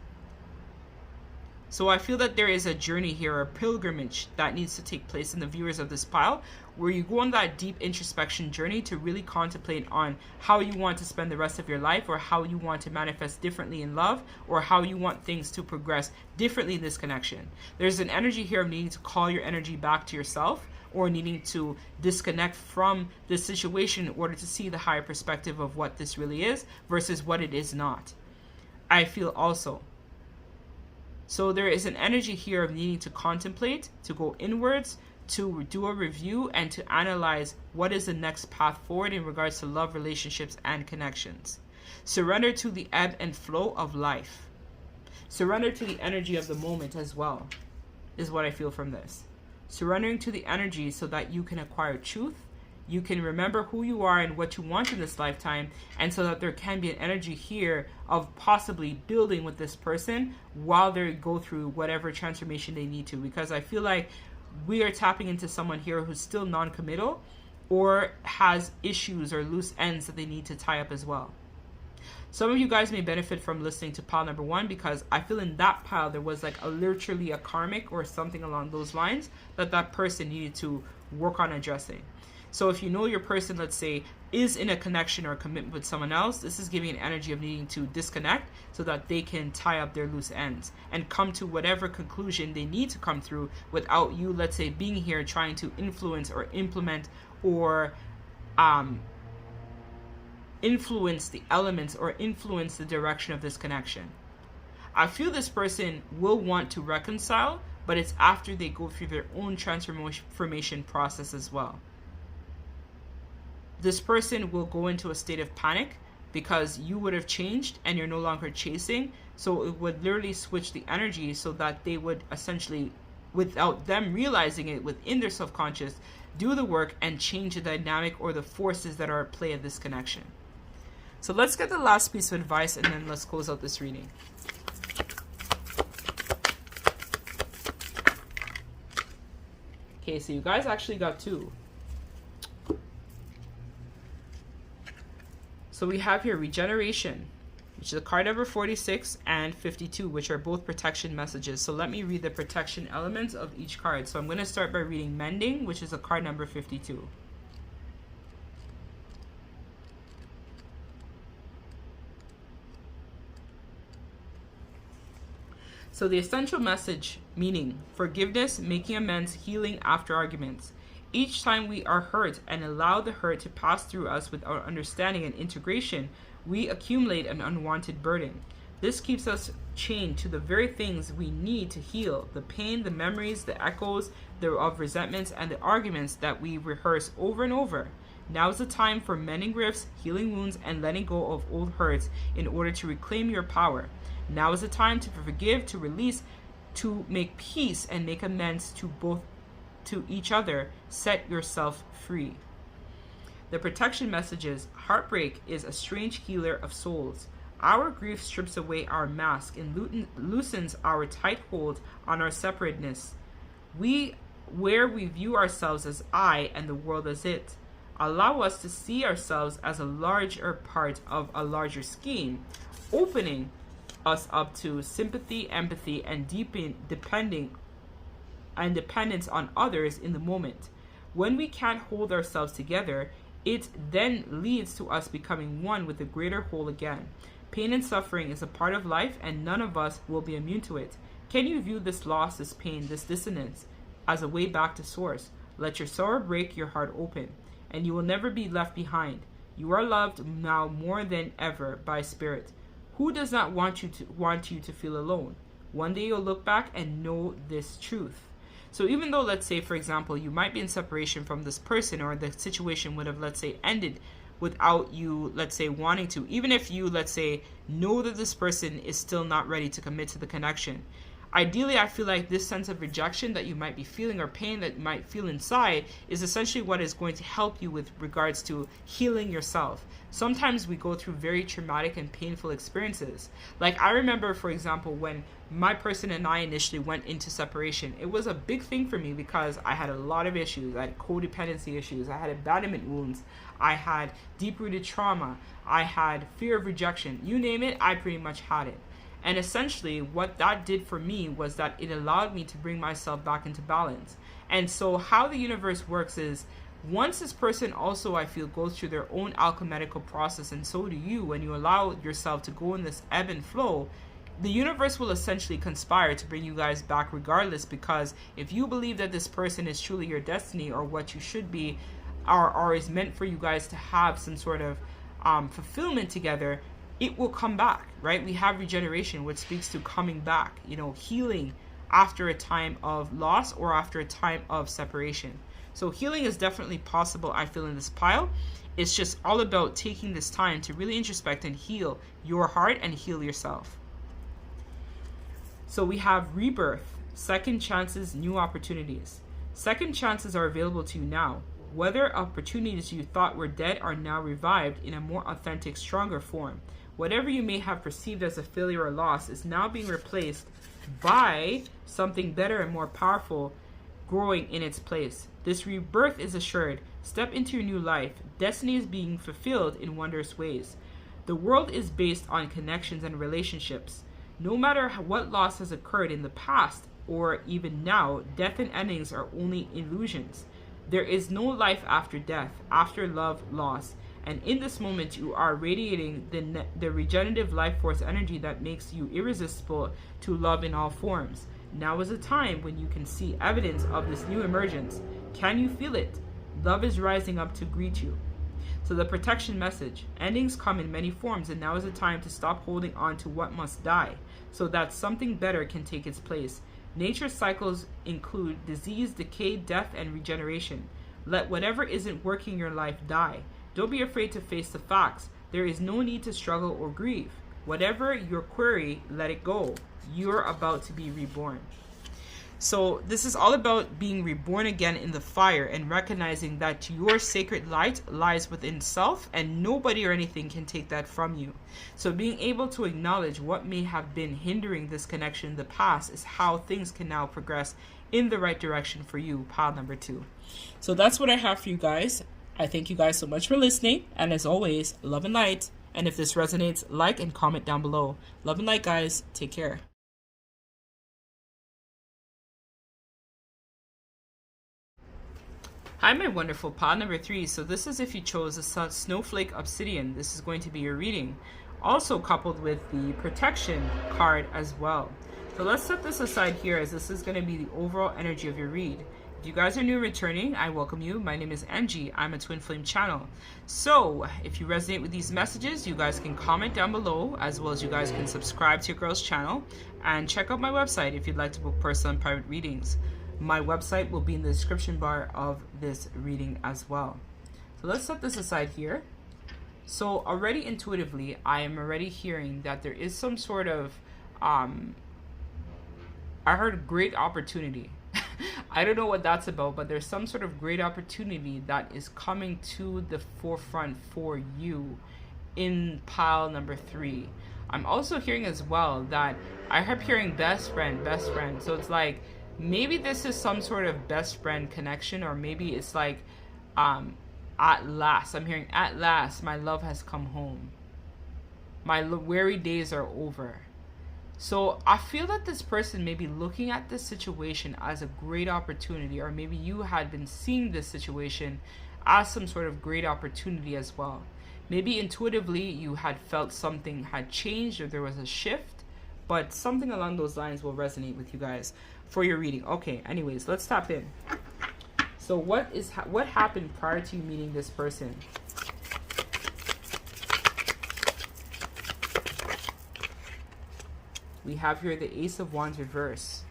So I feel that there is a journey here, a pilgrimage that needs to take place in the viewers of this pile, where you go on that deep introspection journey to really contemplate on how you want to spend the rest of your life, or how you want to manifest differently in love, or how you want things to progress differently in this connection. There's an energy here of needing to call your energy back to yourself, or needing to disconnect from this situation in order to see the higher perspective of what this really is versus what it is not. I feel also. So there is an energy here of needing to contemplate, to go inwards, to do a review, and to analyze what is the next path forward in regards to love, relationships, and connections. Surrender to the ebb and flow of life. Surrender to the energy of the moment as well, is what I feel from this. Surrendering to the energy so that you can acquire truth, you can remember who you are and what you want in this lifetime, and so that there can be an energy here of possibly building with this person while they go through whatever transformation they need to. Because I feel like we are tapping into someone here who's still non-committal or has issues or loose ends that they need to tie up as well. Some of you guys may benefit from listening to pile number 1, because I feel in that pile there was like literally a karmic or something along those lines that person needed to work on addressing. So if you know your person, let's say, is in a connection or a commitment with someone else, this is giving an energy of needing to disconnect so that they can tie up their loose ends and come to whatever conclusion they need to come through without you, let's say, being here trying to influence or implement or influence the elements or influence the direction of this connection. I feel this person will want to reconcile, but it's after they go through their own transformation process as well. This person will go into a state of panic because you would have changed and you're no longer chasing. So it would literally switch the energy so that they would essentially, without them realizing it within their subconscious, do the work and change the dynamic or the forces that are at play of this connection. So let's get the last piece of advice and then let's close out this reading. Okay, so you guys actually got 2. So we have here regeneration, which is a card number 46 and 52, which are both protection messages. So let me read the protection elements of each card. So I'm going to start by reading mending, which is a card number 52. So the essential message, meaning forgiveness, making amends, healing after arguments. Each time we are hurt and allow the hurt to pass through us without understanding and integration, we accumulate an unwanted burden. This keeps us chained to the very things we need to heal: the pain, the memories, the echoes of resentments, and the arguments that we rehearse over and over. Now is the time for mending rifts, healing wounds, and letting go of old hurts in order to reclaim your power. Now is the time to forgive, to release, to make peace, and make amends to each other. Set yourself free. The protection messages: heartbreak is a strange healer of souls. Our grief strips away our mask and loosens our tight hold on our separateness. Where we view ourselves as I and the world as it. Allow us to see ourselves as a larger part of a larger scheme, opening us up to sympathy, empathy, and dependence on others in the moment. When we can't hold ourselves together, it then leads to us becoming one with the greater whole again. Pain and suffering is a part of life, and none of us will be immune to it. Can you view this loss, this pain, this dissonance as a way back to source? Let your sorrow break your heart open, and you will never be left behind. You are loved now more than ever by Spirit. Who does not want you to feel alone? One day you'll look back and know this truth. So even though, let's say, for example, you might be in separation from this person, or the situation would have, let's say, ended without you, let's say, wanting to, even if you, let's say, know that this person is still not ready to commit to the connection, ideally, I feel like this sense of rejection that you might be feeling, or pain that you might feel inside, is essentially what is going to help you with regards to healing yourself. Sometimes we go through very traumatic and painful experiences. Like I remember, for example, when my person and I initially went into separation, it was a big thing for me because I had a lot of issues. I had codependency issues. I had abandonment wounds. I had deep-rooted trauma. I had fear of rejection. You name it, I pretty much had it. And essentially what that did for me was that it allowed me to bring myself back into balance. And so how the universe works is, once this person also, I feel, goes through their own alchemical process, and so do you, when you allow yourself to go in this ebb and flow, the universe will essentially conspire to bring you guys back regardless, because if you believe that this person is truly your destiny, or what you should be, or is meant for you guys to have some sort of fulfillment together, it will come back, right? We have regeneration, which speaks to coming back, healing after a time of loss or after a time of separation. So healing is definitely possible, I feel, in this pile. It's just all about taking this time to really introspect and heal your heart and heal yourself. So we have rebirth, second chances, new opportunities. Second chances are available to you now. Whether opportunities you thought were dead are now revived in a more authentic, stronger form. Whatever you may have perceived as a failure or loss is now being replaced by something better and more powerful growing in its place. This rebirth is assured. Step into your new life. Destiny is being fulfilled in wondrous ways. The world is based on connections and relationships. No matter what loss has occurred in the past or even now, death and endings are only illusions. There is no life after death, after love, loss. And in this moment, you are radiating the regenerative life force energy that makes you irresistible to love in all forms. Now is a time when you can see evidence of this new emergence. Can you feel it? Love is rising up to greet you. So the protection message. Endings come in many forms, and now is a time to stop holding on to what must die, so that something better can take its place. Nature's cycles include disease, decay, death, and regeneration. Let whatever isn't working in your life die. Don't be afraid to face the facts. There is no need to struggle or grieve. Whatever your query, let it go. You're about to be reborn. So this is all about being reborn again in the fire and recognizing that your sacred light lies within self and nobody or anything can take that from you. So being able to acknowledge what may have been hindering this connection in the past is how things can now progress in the right direction for you, pile number 2. So that's what I have for you guys. I thank you guys so much for listening. And as always, love and light. And if this resonates, like and comment down below. Love and light, guys. Take care. Hi, my wonderful pile number 3. So this is if you chose the Snowflake Obsidian. This is going to be your reading. Also coupled with the protection card as well. So let's set this aside here, as this is going to be the overall energy of your read. If you guys are new returning, I welcome you. My name is Angie. I'm a Twin Flame channel. So if you resonate with these messages, you guys can comment down below, as well as you guys can subscribe to your girl's channel and check out my website if you'd like to book personal and private readings. My website will be in the description bar of this reading as well. So let's set this aside here. So already intuitively, I am already hearing that there is some sort of, I heard great opportunity. I don't know what that's about, but there's some sort of great opportunity that is coming to the forefront for you in pile number 3. I'm also hearing as well that I kept hearing best friend. So it's like, maybe this is some sort of best friend connection, or maybe it's like, at last, I'm hearing at last, my love has come home. My weary days are over. So I feel that this person may be looking at this situation as a great opportunity, or maybe you had been seeing this situation as some sort of great opportunity as well. Maybe intuitively you had felt something had changed, or there was a shift, but something along those lines will resonate with you guys for your reading. Okay, anyways, let's tap in. So what happened prior to you meeting this person? We have here the Ace of Wands reverse.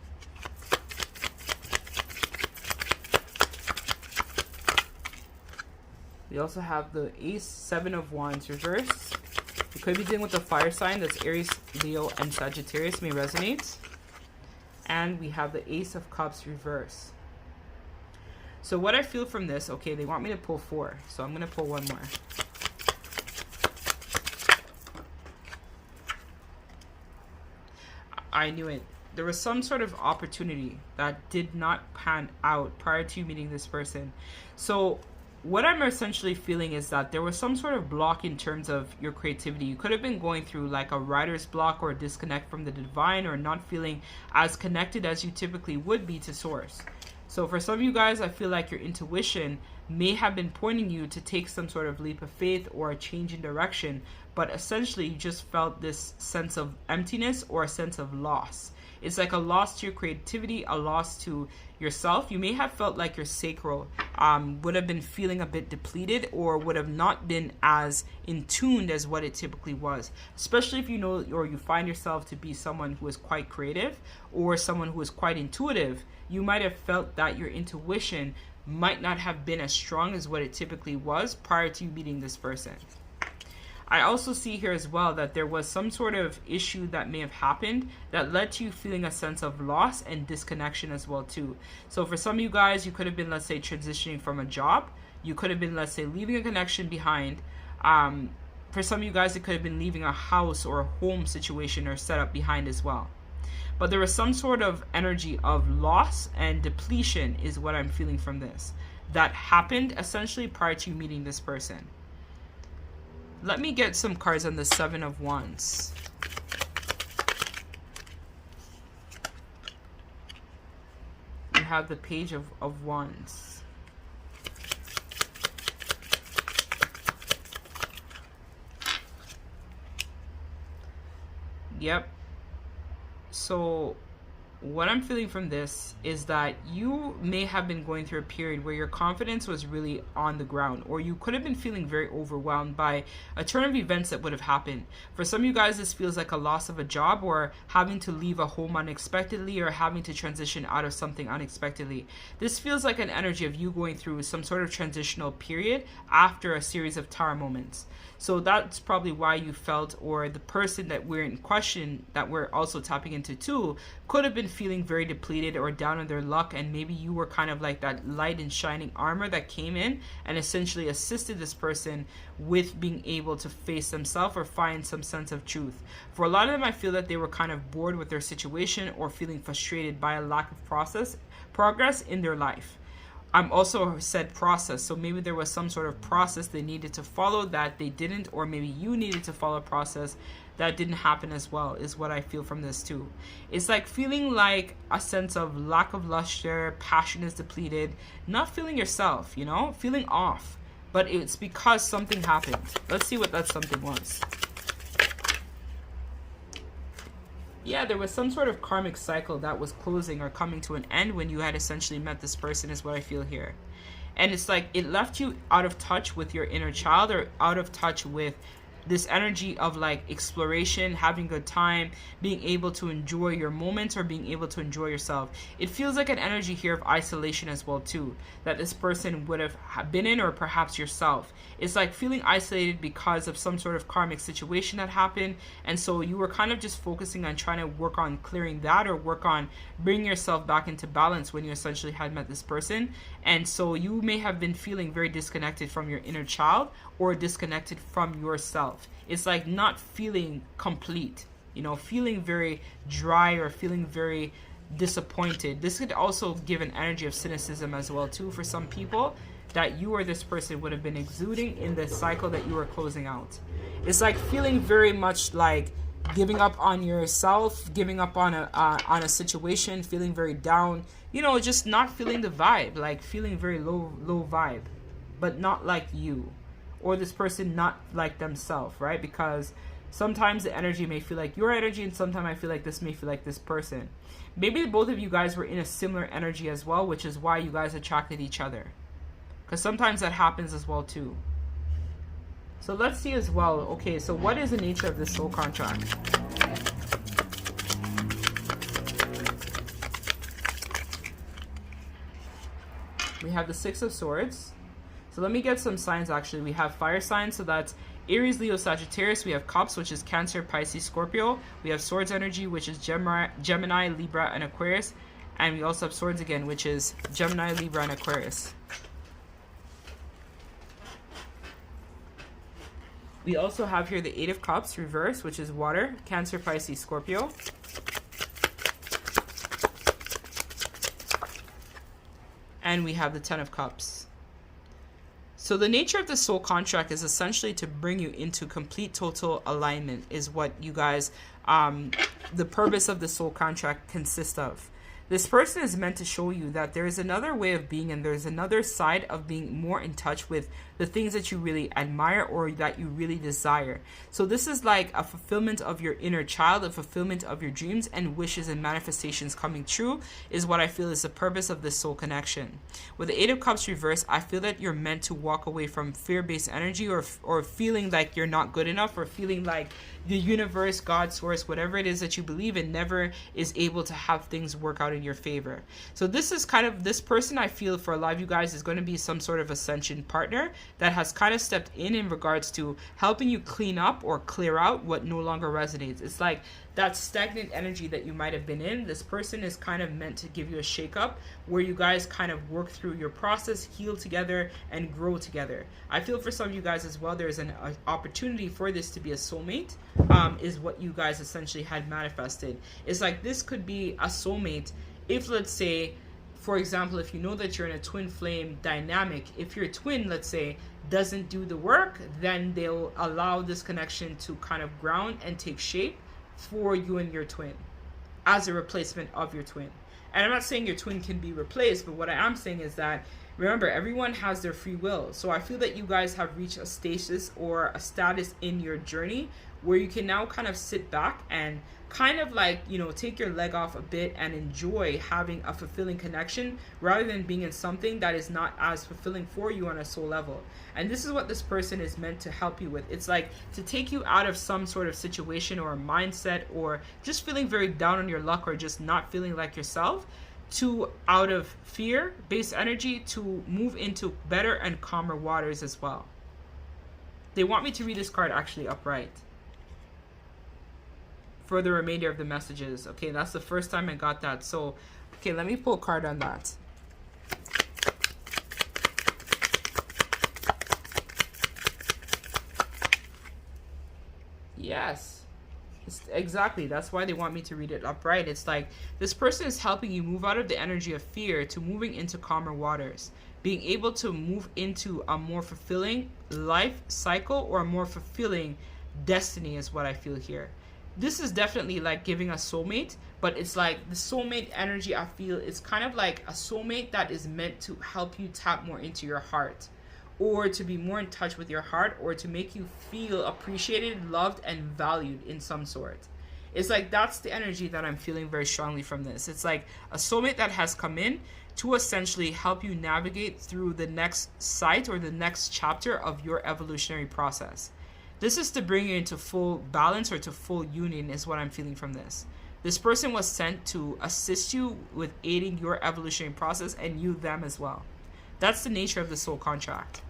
We also have the Seven of Wands reverse. You could be dealing with a fire sign. That's Aries, Leo, and Sagittarius. May resonate. And we have the Ace of Cups reverse. So what I feel from this, okay, they want me to pull 4. So I'm going to pull one more. I knew it. There was some sort of opportunity that did not pan out prior to you meeting this person. So what I'm essentially feeling is that there was some sort of block in terms of your creativity. You could have been going through like a writer's block, or a disconnect from the divine, or not feeling as connected as you typically would be to source. So for some of you guys, I feel like your intuition may have been pointing you to take some sort of leap of faith or a change in direction, but essentially you just felt this sense of emptiness or a sense of loss. It's like a loss to your creativity, a loss to yourself. You may have felt like your sacral would have been feeling a bit depleted, or would have not been as in tuned as what it typically was. Especially if you know, or you find yourself to be someone who is quite creative, or someone who is quite intuitive, you might have felt that your intuition might not have been as strong as what it typically was prior to you meeting this person. I also see here as well that there was some sort of issue that may have happened that led to you feeling a sense of loss and disconnection as well too. So for some of you guys, you could have been, let's say, transitioning from a job. You could have been, let's say, leaving a connection behind. For some of you guys, it could have been leaving a house or a home situation or setup behind as well. But there was some sort of energy of loss and depletion is what I'm feeling from this. That happened essentially prior to you meeting this person. Let me get some cards on the Seven of Wands. We have the Page of Wands. Yep. So what I'm feeling from this is that you may have been going through a period where your confidence was really on the ground, or you could have been feeling very overwhelmed by a turn of events that would have happened. For some of you guys, this feels like a loss of a job, or having to leave a home unexpectedly, or having to transition out of something unexpectedly. This feels like an energy of you going through some sort of transitional period after a series of Tower moments. So that's probably why you felt, or the person that we're in question, that we're also tapping into too, could have been feeling very depleted or down on their luck, and maybe you were kind of like that light and shining armor that came in and essentially assisted this person with being able to face themselves or find some sense of truth. For a lot of them, I feel that they were kind of bored with their situation or feeling frustrated by a lack of progress in their life. I'm also said process, so maybe there was some sort of process they needed to follow that they didn't, or maybe you needed to follow a process that didn't happen as well, is what I feel from this too. It's like feeling like a sense of lack of luster, passion is depleted, not feeling yourself, you know, feeling off, but it's because something happened. Let's see what that something was. Yeah, there was some sort of karmic cycle that was closing or coming to an end when you had essentially met this person, is what I feel here. And it's like it left you out of touch with your inner child, or out of touch with this energy of like exploration, having a good time, being able to enjoy your moments, or being able to enjoy yourself. It feels like an energy here of isolation as well too, that this person would have been in, or perhaps yourself. It's like feeling isolated because of some sort of karmic situation that happened, and so you were kind of just focusing on trying to work on clearing that, or work on bringing yourself back into balance when you essentially had met this person. And so you may have been feeling very disconnected from your inner child, or disconnected from yourself. It's like not feeling complete, you know, feeling very dry, or feeling very disappointed. This could also give an energy of cynicism as well too for some people, that you or this person would have been exuding in the cycle that you were closing out. It's like feeling very much like giving up on yourself, giving up on a situation, feeling very down, you know, just not feeling the vibe, like feeling very low vibe, but not like you, or this person not like themselves, right? Because sometimes the energy may feel like your energy, and sometimes I feel like this may feel like this person. Maybe both of you guys were in a similar energy as well, which is why you guys attracted each other. Because sometimes that happens as well too. So let's see as well. Okay, so what is the nature of this soul contract? We have the Six of Swords. So let me get some signs actually. We have fire signs, so that's Aries, Leo, Sagittarius. We have Cups, which is Cancer, Pisces, Scorpio. We have Swords energy, which is Gemini, Libra, and Aquarius. And we also have Swords again, which is Gemini, Libra, and Aquarius. We also have here the Eight of Cups, reverse, which is water, Cancer, Pisces, Scorpio. And we have the Ten of Cups. So the nature of the soul contract is essentially to bring you into complete total alignment, is what you guys, the purpose of the soul contract consists of. This person is meant to show you that there is another way of being, and there's another side of being more in touch with the things that you really admire, or that you really desire. So this is like a fulfillment of your inner child, a fulfillment of your dreams and wishes and manifestations coming true, is what I feel is the purpose of this soul connection. With the Eight of Cups reverse, I feel that you're meant to walk away from fear-based energy, or feeling like you're not good enough, or feeling like the universe, God, source, whatever it is that you believe in, never is able to have things work out in your favor. So this is kind of, this person, I feel for a lot of you guys, is going to be some sort of ascension partner that has kind of stepped in regards to helping you clean up or clear out what no longer resonates. It's like that stagnant energy that you might have been in. This person is kind of meant to give you a shake-up where you guys kind of work through your process, heal together, and grow together. I feel for some of you guys as well, there's an opportunity for this to be a soulmate, is what you guys essentially had manifested. It's like this could be a soulmate if, let's say, for example, if you know that you're in a twin flame dynamic, if your twin, let's say, doesn't do the work, then they'll allow this connection to kind of ground and take shape for you and your twin as a replacement of your twin. And I'm not saying your twin can be replaced, but what I am saying is that, remember, everyone has their free will. So I feel that you guys have reached a stasis or a status in your journey where you can now kind of sit back and kind of like, you know, take your leg off a bit and enjoy having a fulfilling connection rather than being in something that is not as fulfilling for you on a soul level. And this is what this person is meant to help you with. It's like to take you out of some sort of situation or a mindset or just feeling very down on your luck or just not feeling like yourself, to out of fear based energy to move into better and calmer waters as well. They want me to read this card actually upright for the remainder of the messages. Okay, that's the first time I got that. So, okay, let me pull a card on that. Yes, exactly. That's why they want me to read it upright. It's like this person is helping you move out of the energy of fear to moving into calmer waters, being able to move into a more fulfilling life cycle or a more fulfilling destiny is what I feel here. This is definitely like giving a soulmate, but it's like the soulmate energy I feel is kind of like a soulmate that is meant to help you tap more into your heart, or to be more in touch with your heart, or to make you feel appreciated, loved, and valued in some sort. It's like that's the energy that I'm feeling very strongly from this. It's like a soulmate that has come in to essentially help you navigate through the next site or the next chapter of your evolutionary process. This is to bring you into full balance or to full union is what I'm feeling from this. This person was sent to assist you with aiding your evolutionary process and you them as well. That's the nature of the soul contract.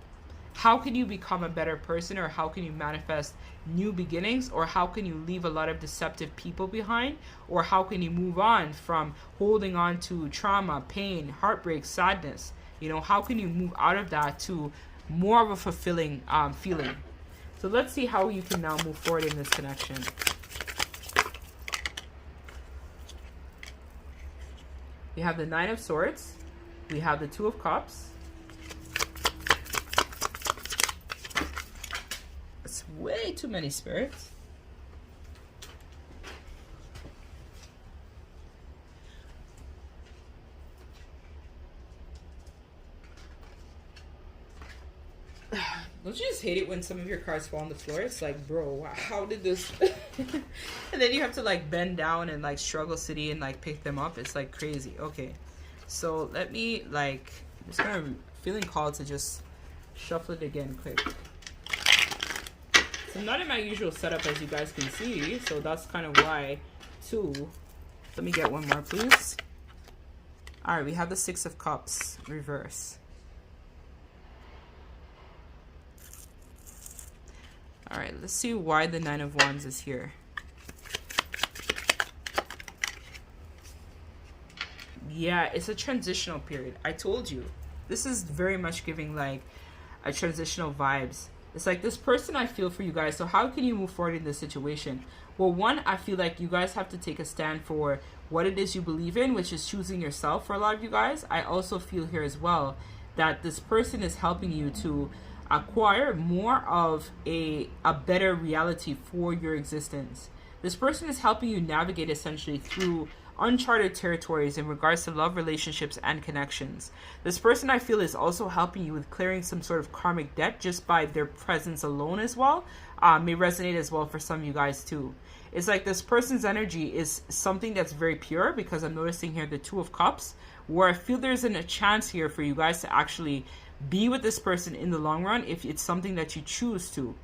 How can you become a better person, or how can you manifest new beginnings, or how can you leave a lot of deceptive people behind, or how can you move on from holding on to trauma, pain, heartbreak, sadness? You know, how can you move out of that to more of a fulfilling feeling? So let's see how you can now move forward in this connection. We have the Nine of Swords. We have the Two of Cups. It's way too many spirits. Don't you just hate it when some of your cards fall on the floor? It's like, bro, how did this... And then you have to like bend down and like struggle city and like pick them up. It's like crazy. Okay, so let me like, I'm just kind of feeling called to just shuffle it again quick. So I'm not in my usual setup, as you guys can see, so that's kind of why too. Let me get one more, please. All right, we have the Six of Cups reverse. All right, let's see why the Nine of Wands is here. Yeah, it's a transitional period. I told you. This is very much giving like a transitional vibes. It's like this person I feel for you guys. So how can you move forward in this situation? Well, one, I feel like you guys have to take a stand for what it is you believe in, which is choosing yourself for a lot of you guys. I also feel here as well that this person is helping you to acquire more of a better reality for your existence. This person is helping you navigate essentially through uncharted territories in regards to love, relationships, and connections. This person I feel is also helping you with clearing some sort of karmic debt just by their presence alone as well. May resonate as well for some of you guys too. It's like this person's energy is something that's very pure, because I'm noticing here the Two of Cups, where I feel there's a chance here for you guys to actually be with this person in the long run if it's something that you choose to.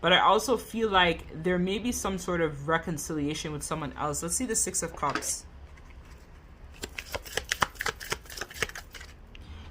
But I also feel like there may be some sort of reconciliation with someone else. Let's see the Six of Cups.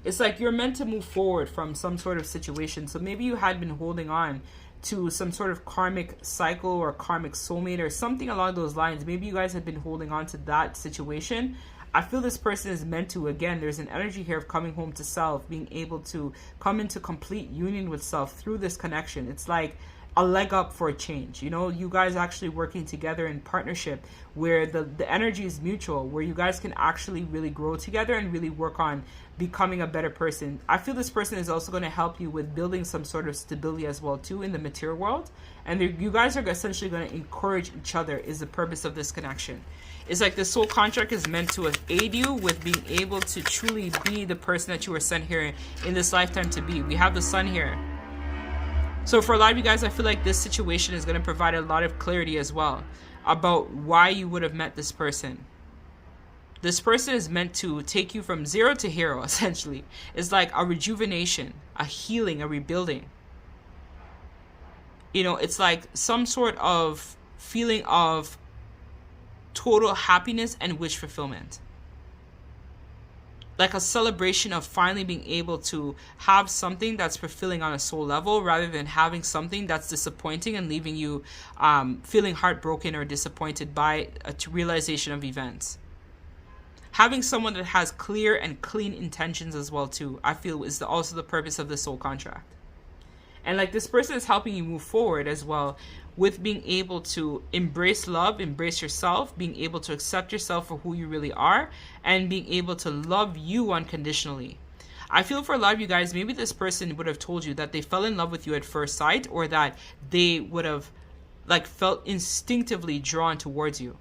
It's like you're meant to move forward from some sort of situation. So maybe you had been holding on to some sort of karmic cycle or karmic soulmate or something along those lines. Maybe you guys had been holding on to that situation. I feel this person is meant to, again, there's an energy here of coming home to self, being able to come into complete union with self through this connection. It's like a leg up for a change. You know, you guys actually working together in partnership where the energy is mutual, where you guys can actually really grow together and really work on becoming a better person. I feel this person is also going to help you with building some sort of stability as well too in the material world. And you guys are essentially going to encourage each other is the purpose of this connection. It's like the soul contract is meant to aid you with being able to truly be the person that you were sent here in this lifetime to be. We have the sun here. So for a lot of you guys, I feel like this situation is going to provide a lot of clarity as well about why you would have met this person. This person is meant to take you from zero to hero, essentially. It's like a rejuvenation, a healing, a rebuilding. You know, it's like some sort of feeling of total happiness and wish fulfillment. Like a celebration of finally being able to have something that's fulfilling on a soul level rather than having something that's disappointing and leaving you feeling heartbroken or disappointed by a realization of events. Having someone that has clear and clean intentions as well too, I feel is also the purpose of the soul contract. And like this person is helping you move forward as well with being able to embrace love, embrace yourself, being able to accept yourself for who you really are, and being able to love you unconditionally. I feel for a lot of you guys, maybe this person would have told you that they fell in love with you at first sight, or that they would have like felt instinctively drawn towards you.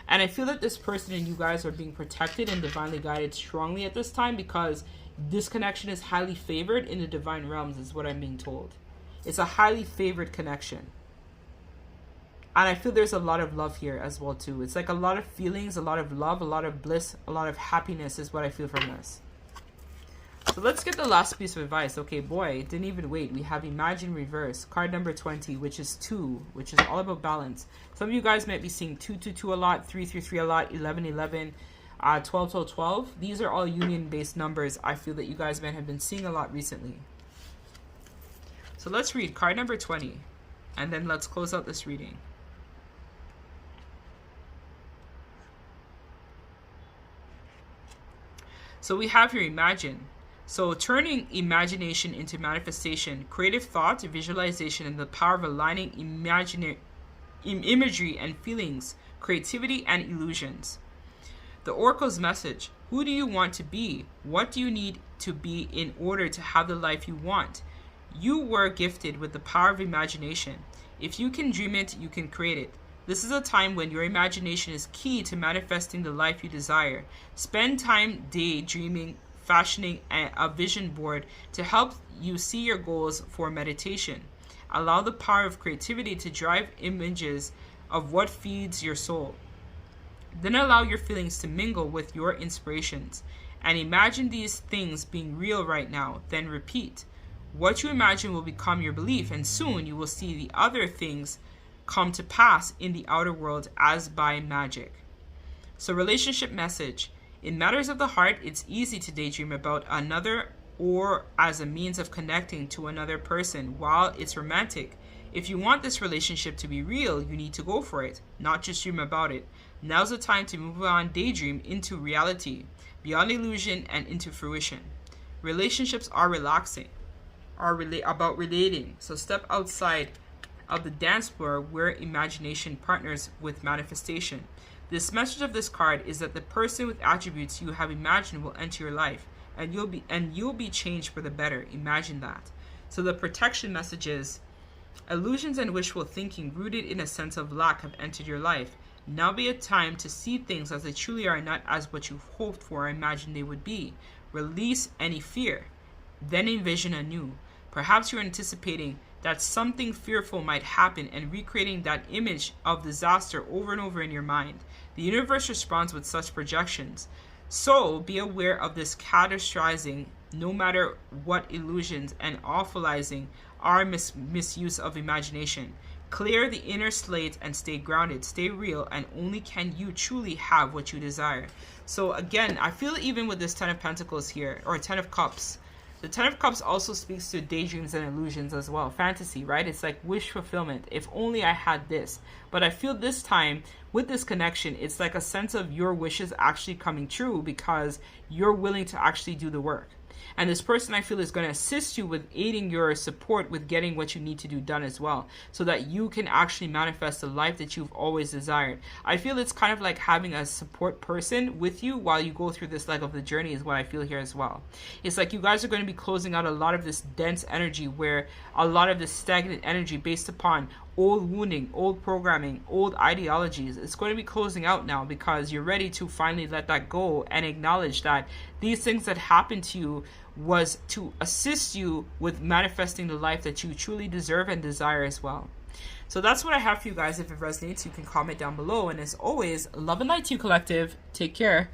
And I feel that this person and you guys are being protected and divinely guided strongly at this time, because this connection is highly favored in the divine realms, is what I'm being told. It's a highly favored connection. And I feel there's a lot of love here as well too. It's like a lot of feelings, a lot of love, a lot of bliss, a lot of happiness is what I feel from this. So let's get the last piece of advice. Okay, boy, it didn't even wait. We have Imagine Reverse, card number 20, which is 2, which is all about balance. Some of you guys might be seeing 222 a lot, 333 a lot, 1111, 1212. These are all union-based numbers I feel that you guys might have been seeing a lot recently. So let's read card number 20, and then let's close out this reading. So we have here Imagine. So turning imagination into manifestation, creative thought, visualization, and the power of aligning imagery and feelings, creativity and illusions. The Oracle's message: who do you want to be? What do you need to be in order to have the life you want? You were gifted with the power of imagination. If you can dream it, you can create it. This is a time when your imagination is key to manifesting the life you desire. Spend time daydreaming, fashioning a vision board to help you see your goals for meditation. Allow the power of creativity to drive images of what feeds your soul. Then allow your feelings to mingle with your inspirations, and imagine these things being real right now. Then repeat. What you imagine will become your belief, and soon you will see the other things come to pass in the outer world as by magic. So relationship message: in matters of the heart, it's easy to daydream about another or as a means of connecting to another person while it's romantic. If you want this relationship to be real, you need to go for it, not just dream about it. Now's the time to move on daydream into reality, beyond illusion and into fruition. Relationships are relaxing, about relating. So step outside of the dance floor where imagination partners with manifestation. This message of this card is that the person with attributes you have imagined will enter your life, and you'll be changed for the better. Imagine that. So the protection message is: illusions and wishful thinking rooted in a sense of lack have entered your life. Now be a time to see things as they truly are, not as what you hoped for or imagined they would be. Release any fear, then envision anew. Perhaps you're anticipating that something fearful might happen and recreating that image of disaster over and over in your mind. The universe responds with such projections. So be aware of this catastrophizing, no matter what illusions and awfulizing are misuse of imagination. Clear the inner slate and stay grounded, stay real, and only can you truly have what you desire. So again, I feel even with this 10 of Pentacles here, or 10 of Cups, the 10 of Cups also speaks to daydreams and illusions as well. Fantasy, right? It's like wish fulfillment. If only I had this. But I feel this time with this connection, it's like a sense of your wishes actually coming true because you're willing to actually do the work. And this person, I feel, is going to assist you with aiding your support with getting what you need to do done as well, so that you can actually manifest the life that you've always desired. I feel it's kind of like having a support person with you while you go through this leg of the journey is what I feel here as well. It's like you guys are going to be closing out a lot of this dense energy, where a lot of this stagnant energy based upon old wounding, old programming, old ideologies, it's going to be closing out now, because you're ready to finally let that go and acknowledge that these things that happened to you was to assist you with manifesting the life that you truly deserve and desire as well. So that's what I have for you guys. If it resonates, you can comment down below. And as always, love and light to you, collective. Take care.